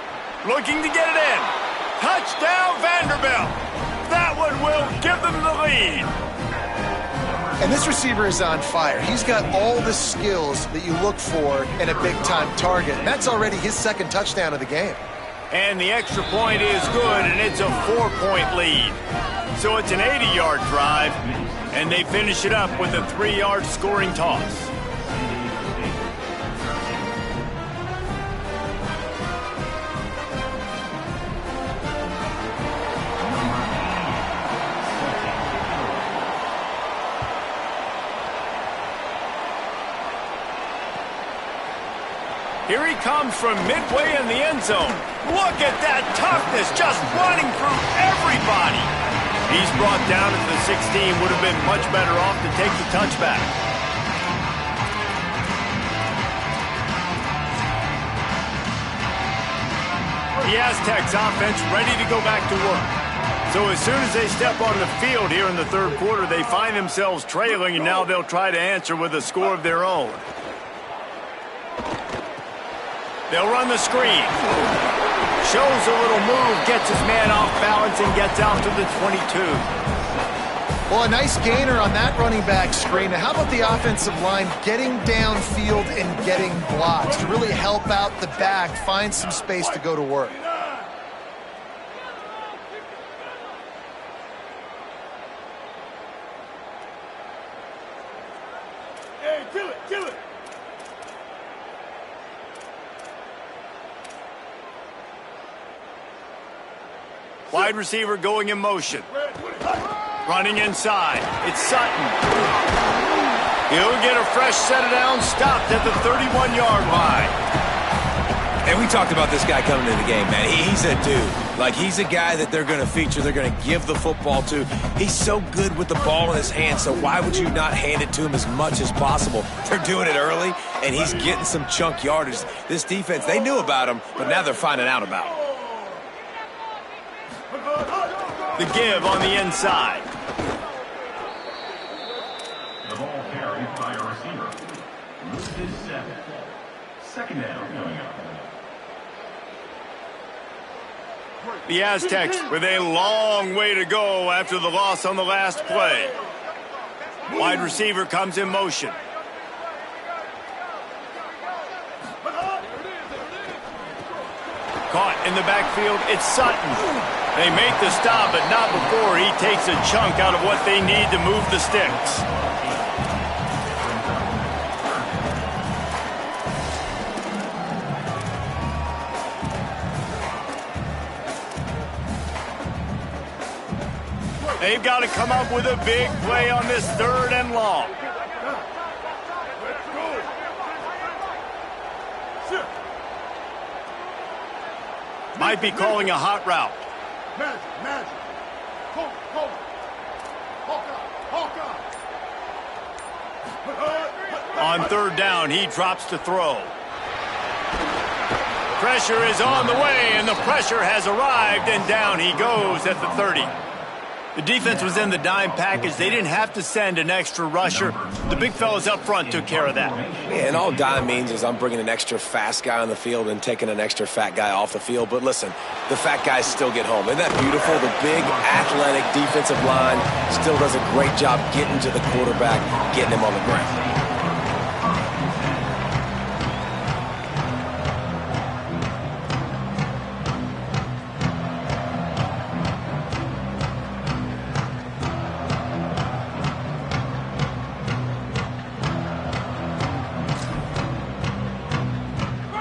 Looking to get it in. Touchdown, Vanderbilt. That one will give them the lead. And this receiver is on fire. He's got all the skills that you look for in a big-time target. And that's already his second touchdown of the game. And the extra point is good, and it's a 4-point lead. So it's an 80-yard drive, and they finish it up with a 3-yard scoring toss. Here he comes from midway in the end zone. Look at that toughness, just running through everybody. He's brought down at the 16, would have been much better off to take the touchback. The Aztecs offense ready to go back to work. So as soon as they step on the field here in the third quarter, they find themselves trailing, and now they'll try to answer with a score of their own. They'll run the screen. Shows a little move, gets his man off balance, and gets out to the 22. Well, a nice gainer on that running back screen. Now, how about the offensive line getting downfield and getting blocks to really help out the back, find some space to go to work? Hey, kill it, kill it. Wide receiver going in motion. Running inside. It's Sutton. He'll get a fresh set of downs, stopped at the 31-yard line. And we talked about this guy coming into the game, man. He's a dude. Like, he's a guy that they're going to feature, they're going to give the football to. He's so good with the ball in his hands, so why would you not hand it to him as much as possible? They're doing it early, and he's getting some chunk yardage. This defense, they knew about him, but now they're finding out about him. The give on the inside. The ball carried by a receiver. Loses 7. Second down coming up. The Aztecs with a long way to go after the loss on the last play. Wide receiver comes in motion. Caught in the backfield, it's Sutton. They make the stop, but not before he takes a chunk out of what they need to move the sticks. They've got to come up with a big play on this 3rd and long. Might be calling a hot route. Magic. Hold. Hawkeye. On 3rd down, he drops to throw. Pressure is on the way, and the pressure has arrived, and down he goes at the 30. The defense was in the dime package. They didn't have to send an extra rusher. The big fellas up front took care of that. Yeah, and all dime means is I'm bringing an extra fast guy on the field and taking an extra fat guy off the field. But listen, the fat guys still get home. Isn't that beautiful? The big, athletic defensive line still does a great job getting to the quarterback, getting him on the ground.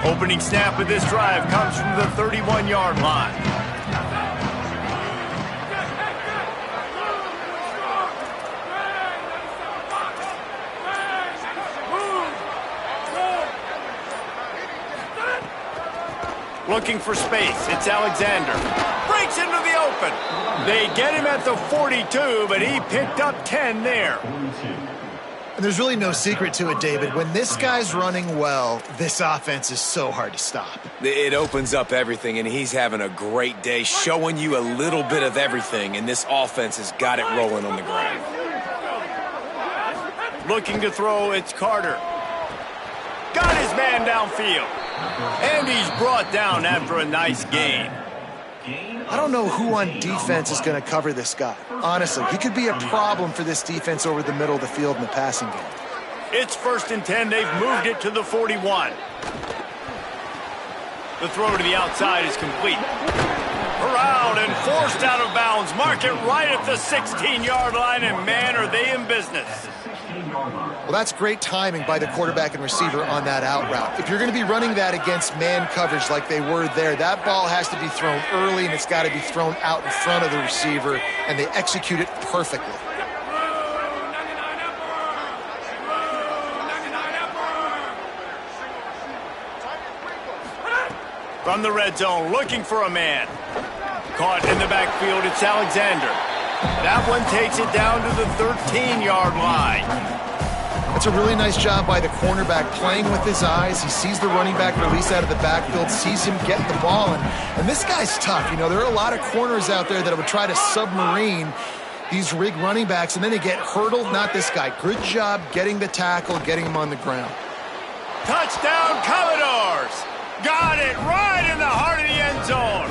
Opening snap of this drive comes from the 31-yard line. Looking for space. It's Alexander. Breaks into the open. They get him at the 42, but he picked up 10 there. And there's really no secret to it, David. When this guy's running well, this offense is so hard to stop. It opens up everything, and he's having a great day, showing you a little bit of everything, and this offense has got it rolling on the ground. Looking to throw, it's Carter. Got his man downfield. And he's brought down after a nice gain. I don't know who on defense is going to cover this guy. Honestly, he could be a problem for this defense over the middle of the field in the passing game. It's 1st and 10. They've moved it to the 41. The throw to the outside is complete. Corralled and forced out of bounds. Mark it right at the 16-yard line, and man, are they in business. Well, that's great timing by the quarterback and receiver on that out route. If you're going to be running that against man coverage like they were there, that ball has to be thrown early, and it's got to be thrown out in front of the receiver, and they execute it perfectly. From the red zone, looking for a man. Caught in the backfield, it's Alexander. That one takes it down to the 13-yard line. That's a really nice job by the cornerback playing with his eyes. He sees the running back release out of the backfield, sees him get the ball, and this guy's tough. You know, there are a lot of corners out there that would try to submarine these rig running backs, and then they get hurdled. Not this guy. Good job getting the tackle, getting him on the ground. Touchdown, Commodores! Got it right in the heart of the end zone.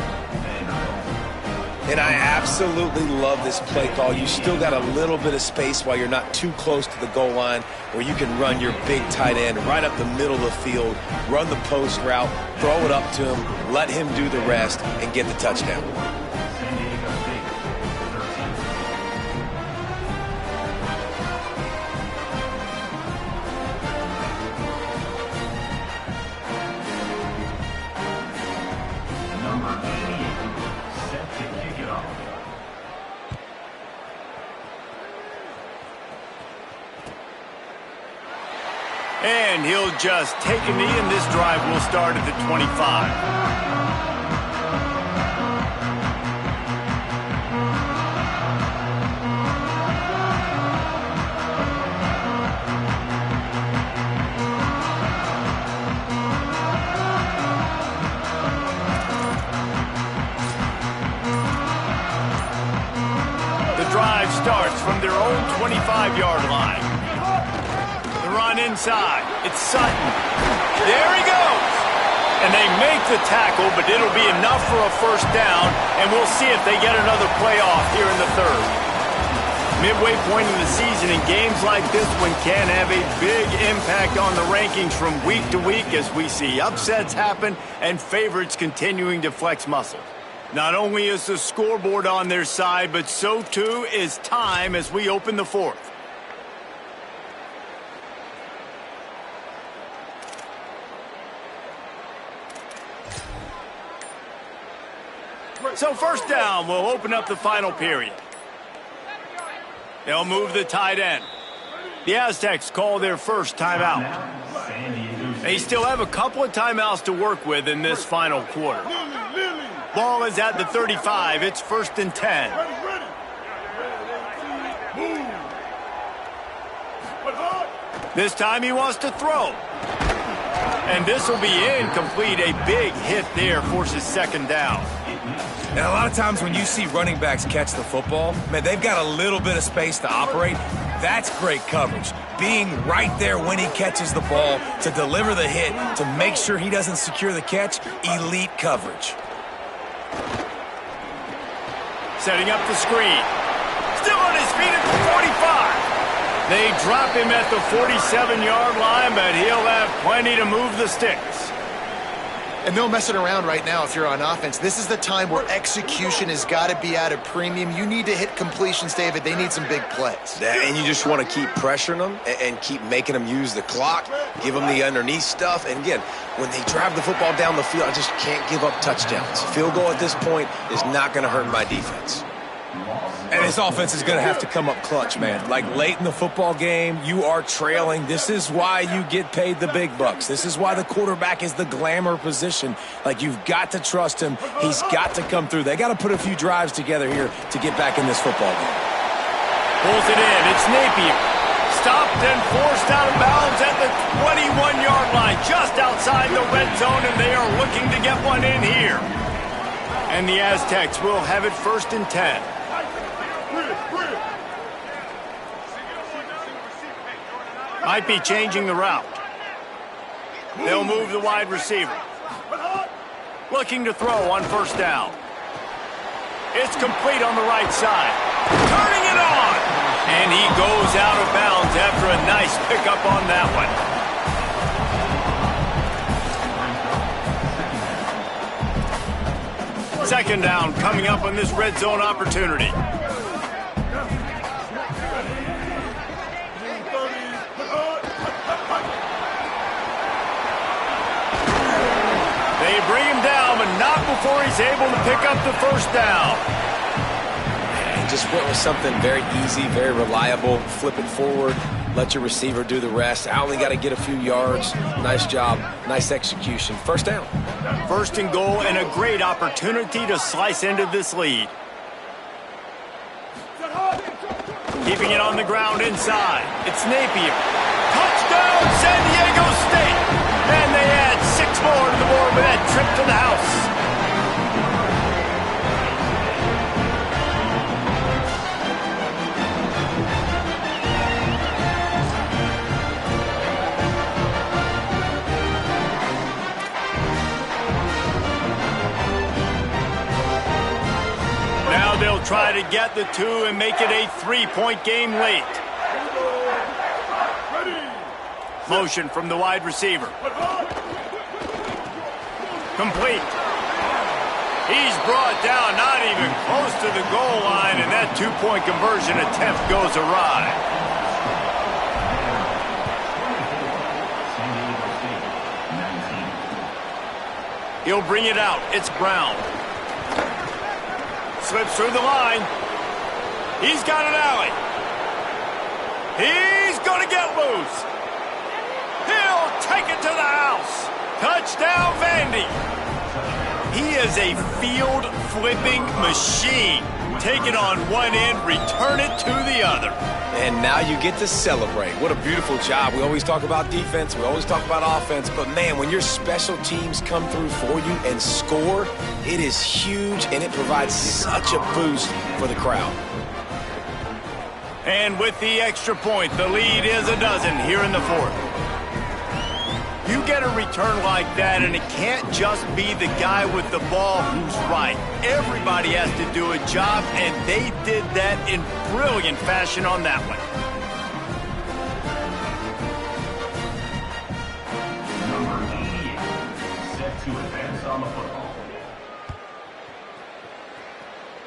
And I absolutely love this play call. You still got a little bit of space while you're not too close to the goal line where you can run your big tight end right up the middle of the field, run the post route, throw it up to him, let him do the rest, and get the touchdown. And he'll just take a knee, and this drive will start at the 25. The drive starts from their own 25-yard line. Run inside. It's Sutton. There he goes. And they make the tackle, but it'll be enough for a first down, and we'll see if they get another playoff here in the third. Midway point in the season, and games like this one can have a big impact on the rankings from week to week as we see upsets happen and favorites continuing to flex muscle. Not only is the scoreboard on their side, but so too is time as we open the fourth. So first down, we'll open up the final period. They'll move the tight end. The Aztecs call their first timeout. They still have a couple of timeouts to work with in this final quarter. Ball is at the 35. It's 1st and 10. This time he wants to throw. And this will be incomplete. A big hit there forces 2nd down. And a lot of times when you see running backs catch the football, man, they've got a little bit of space to operate. That's great coverage. Being right there when he catches the ball to deliver the hit, to make sure he doesn't secure the catch, elite coverage. Setting up the screen. Still on his feet at the 45. They drop him at the 47-yard line, but he'll have plenty to move the sticks. And no messing around right now if you're on offense. This is the time where execution has got to be at a premium. You need to hit completions, David. They need some big plays. And you just want to keep pressuring them and keep making them use the clock, give them the underneath stuff. And again, when they drive the football down the field, I just can't give up touchdowns. Field goal at this point is not going to hurt my defense. And this offense is going to have to come up clutch, man. Like late in the football game, you are trailing. This is why you get paid the big bucks. This is why the quarterback is the glamour position. Like, you've got to trust him. He's got to come through. They got to put a few drives together here to get back in this football game. Pulls it in. It's Napier. Stopped and forced out of bounds at the 21-yard line, just outside the red zone, and they are looking to get one in here. And the Aztecs will have it 1st and 10. Might be changing the route. They'll move the wide receiver. Looking to throw on 1st down. It's complete on the right side. Turning it on. And he goes out of bounds after a nice pickup on that one. Second down coming up on this red zone opportunity. They bring him down, but not before he's able to pick up the first down. And just went with something very easy, very reliable. Flip it forward, let your receiver do the rest. I only got to get a few yards. Nice job, nice execution. First down. First and goal, and a great opportunity to slice into this lead. Keeping it on the ground inside. It's Napier. Touchdown, San Diego State! And they add 6 more to the board with that trip to the house. Now they'll try to get the 2 and make it a 3-point game late. Motion from the wide receiver. Complete. He's brought down, not even close to the goal line, and that 2-point conversion attempt goes awry. He'll bring it out. It's Brown. Slips through the line. He's got an alley. He's going to get loose. He'll take it to the house. Touchdown, Vandy. He is a field-flipping machine. Take it on one end, return it to the other. And now you get to celebrate. What a beautiful job. We always talk about defense. We always talk about offense. But, man, when your special teams come through for you and score, it is huge, and it provides such a boost for the crowd. And with the extra point, the lead is a dozen here in the fourth. You get a return like that, and it can't just be the guy with the ball who's right. Everybody has to do a job, and they did that in brilliant fashion on that one. Number 88, set to advance on the football.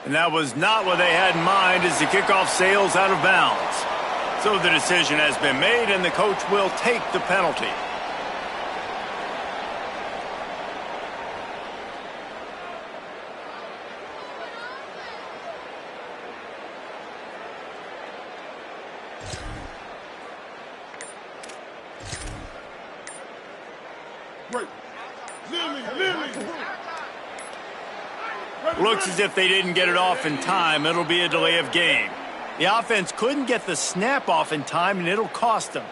And that was not what they had in mind as the kickoff sails out of bounds. So the decision has been made, and the coach will take the penalty. Looks as if they didn't get it off in time. It'll be a delay of game. The offense couldn't get the snap off in time, and it'll cost them.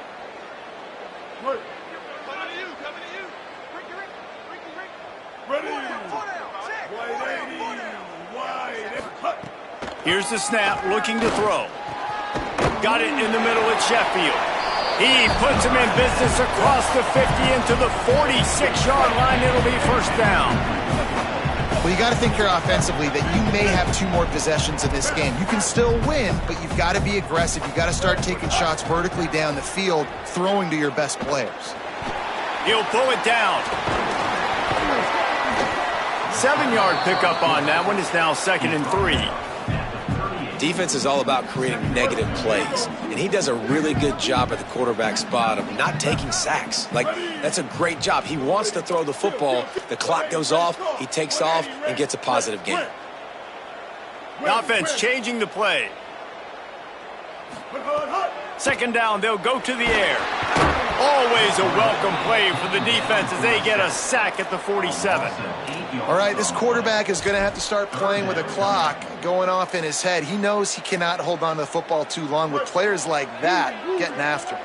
Here's the snap, looking to throw. Got it in the middle at Sheffield. He puts him in business across the 50 into the 46-yard line. It'll be first down. Well, you got to think here offensively that you may have 2 more possessions in this game. You can still win, but you've got to be aggressive. You've got to start taking shots vertically down the field, throwing to your best players. He'll pull it down. 7-yard pickup on that one. Is now 2nd and 3. Defense is all about creating negative plays, and he does a really good job at the quarterback spot of not taking sacks. Like, that's a great job. He wants to throw the football. The clock goes off, he takes off, and gets a positive gain. The offense changing the play. 2nd down, they'll go to the air. Always a welcome play for the defense as they get a sack at the 47. All right, this quarterback is going to have to start playing with a clock going off in his head. He knows he cannot hold on to the football too long with players like that getting after him.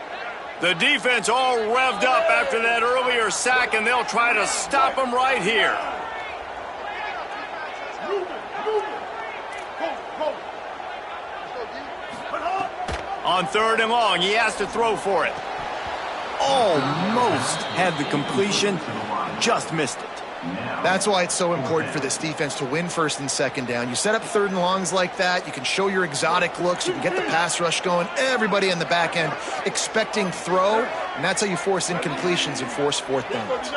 The defense all revved up after that earlier sack, and they'll try to stop him right here. On 3rd and long, he has to throw for it. Almost had the completion, just missed it. That's why it's so important for this defense to win first and second down. You set up third and longs like that. You can show your exotic looks. You can get the pass rush going. Everybody in the back end expecting throw, and that's how you force incompletions and force fourth downs.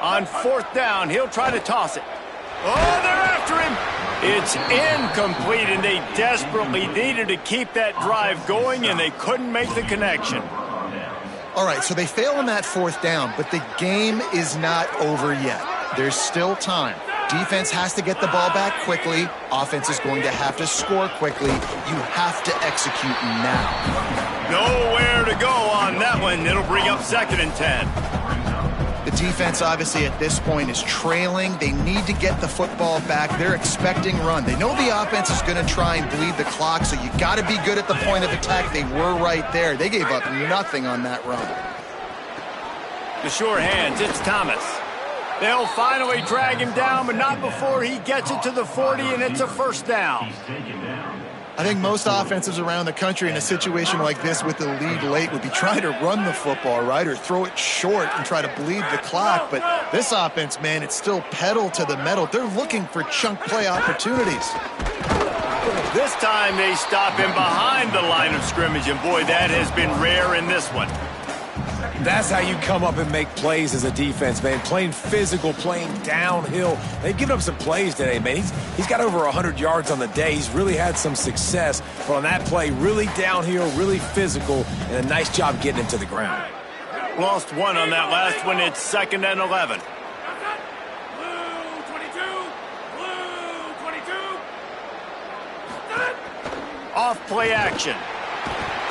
On fourth down, he'll try to toss it. Oh, they're after him. It's incomplete, and they desperately needed to keep that drive going, and they couldn't make the connection. All right, so they fail on that fourth down, but the game is not over yet. There's still time. Defense has to get the ball back quickly. Offense is going to have to score quickly. You have to execute now. Nowhere to go on that one. It'll bring up 2nd and 10. The defense, obviously, at this point is trailing. They need to get the football back. They're expecting run. They know the offense is going to try and bleed the clock, so you got to be good at the point of attack. They were right there. They gave up nothing on that run. The sure hands, it's Thomas. They'll finally drag him down, but not before he gets it to the 40, and it's a first down. I think most offenses around the country in a situation like this with the lead late would be trying to run the football, right, or throw it short and try to bleed the clock. But this offense, man, it's still pedal to the metal. They're looking for chunk play opportunities. This time they stop him behind the line of scrimmage, and boy, that has been rare in this one. That's how you come up and make plays as a defense, man. Playing physical, playing downhill. They've given up some plays today, man. He's got over 100 yards on the day. He's really had some success. But on that play, really downhill, really physical, and a nice job getting him to the ground. Lost one on that last one. It's 2nd and 11. Off play action.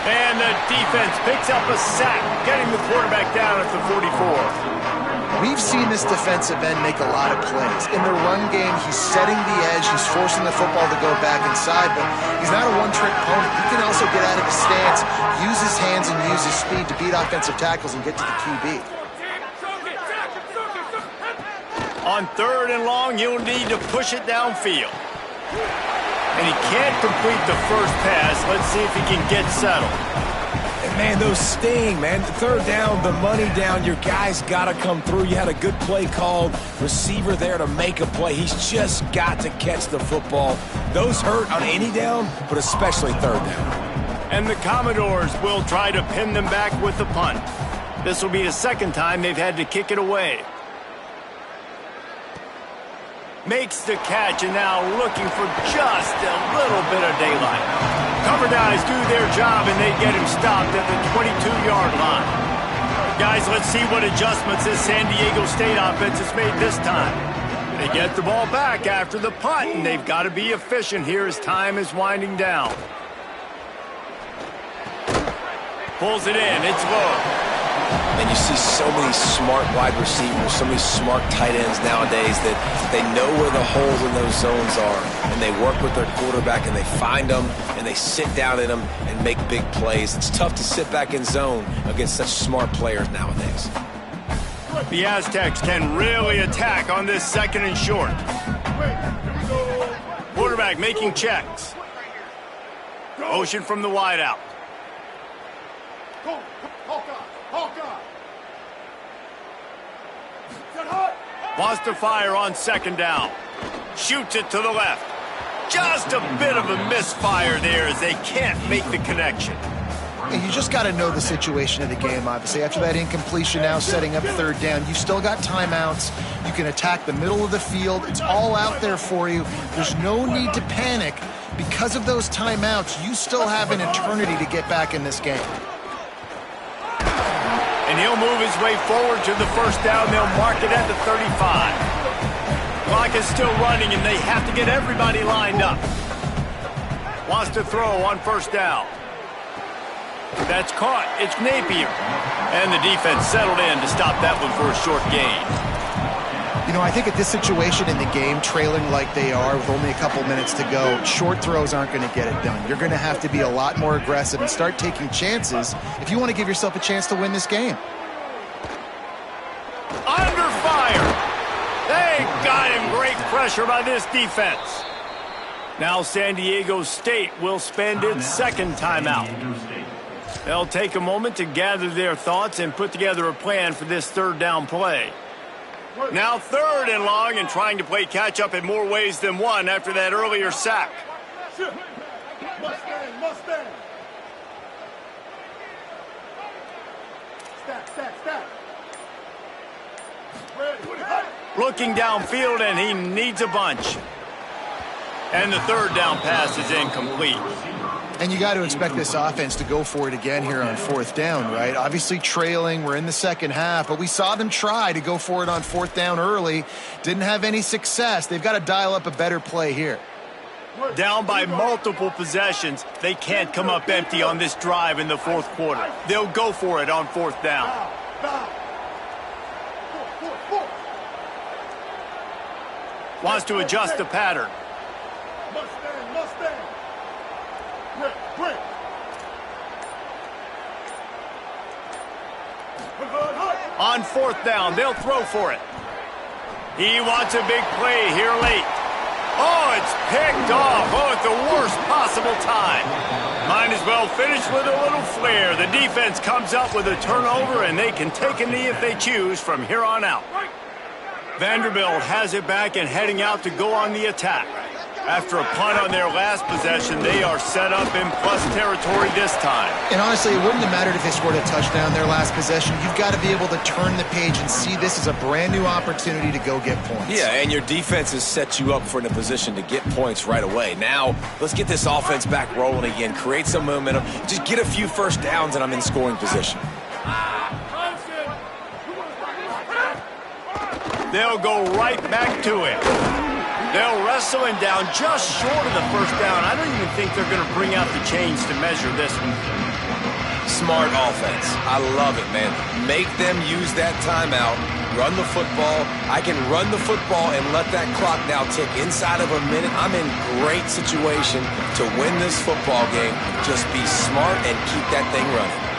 And the defense picks up a sack, getting the quarterback down at the 44. We've seen this defensive end make a lot of plays. In the run game, he's setting the edge. He's forcing the football to go back inside, but he's not a one-trick pony. He can also get out of his stance, use his hands, and use his speed to beat offensive tackles and get to the QB. On 3rd and long, he'll need to push it downfield. And he can't complete the first pass. Let's see if he can get settled. And man, those sting, man. The 3rd down, the money down. Your guy's got to come through. You had a good play called. Receiver there to make a play. He's just got to catch the football. Those hurt on any down, but especially 3rd down. And the Commodores will try to pin them back with the punt. This will be the 2nd time they've had to kick it away. Makes the catch, and now looking for just a little bit of daylight. Cover guys do their job, and they get him stopped at the 22-yard line. Guys, let's see what adjustments this San Diego State offense has made this time. They get the ball back after the punt, and they've got to be efficient here as time is winding down. Pulls it in. It's low. And you see so many smart wide receivers, so many smart tight ends nowadays that they know where the holes in those zones are, and they work with their quarterback, and they find them, and they sit down in them and make big plays. It's tough to sit back in zone against such smart players nowadays. The Aztecs can really attack on this 2nd and short. Quarterback making checks. Motion from the wideout. Wants to fire on 2nd down. Shoots it to the left. Just a bit of a misfire there as they can't make the connection. And you just got to know the situation of the game, obviously. After that incompletion, now setting up 3rd down, you've still got timeouts. You can attack the middle of the field. It's all out there for you. There's no need to panic. Because of those timeouts, you still have an eternity to get back in this game. And he'll move his way forward to the first down. They'll mark it at the 35. Clock is still running, and they have to get everybody lined up. Wants to throw on 1st down. That's caught. It's Napier. And the defense settled in to stop that one for a short gain. You know, I think at this situation in the game, trailing like they are with only a couple minutes to go, short throws aren't going to get it done. You're going to have to be a lot more aggressive and start taking chances if you want to give yourself a chance to win this game. Under fire. They got him. Great pressure by this defense. Now San Diego State will spend its second timeout. They'll take a moment to gather their thoughts and put together a plan for this third down play. Now 3rd and long and trying to play catch-up in more ways than one after that earlier sack. Mustang, Mustang. Stack. Looking downfield, and he needs a bunch. And the third down pass is incomplete. And you got to expect this offense to go for it again here on 4th down, right? Obviously trailing, we're in the second half, but we saw them try to go for it on 4th down early. Didn't have any success. They've got to dial up a better play here. Down by multiple possessions, they can't come up empty on this drive in the 4th quarter. They'll go for it on 4th down. Wants to adjust the pattern. Mustang. Quick. On 4th down, they'll throw for it. He wants a big play here late. Oh, it's picked off. Oh, at the worst possible time. Might as well finish with a little flair. The defense comes up with a turnover, and they can take a knee if they choose from here on out. Vanderbilt has it back and heading out to go on the attack. After a punt on their last possession, they are set up in plus territory this time. And honestly, it wouldn't have mattered if they scored a touchdown their last possession. You've got to be able to turn the page and see this as a brand new opportunity to go get points. Yeah, and your defense has set you up for in a position to get points right away. Now, let's get this offense back rolling again, create some momentum, just get a few first downs, and I'm in scoring position. They'll go right back to it. They'll wrestle him down just short of the first down. I don't even think they're going to bring out the chains to measure this one. Smart offense. I love it, man. Make them use that timeout. Run the football. I can run the football and let that clock now tick inside of a minute. I'm in great situation to win this football game. Just be smart and keep that thing running.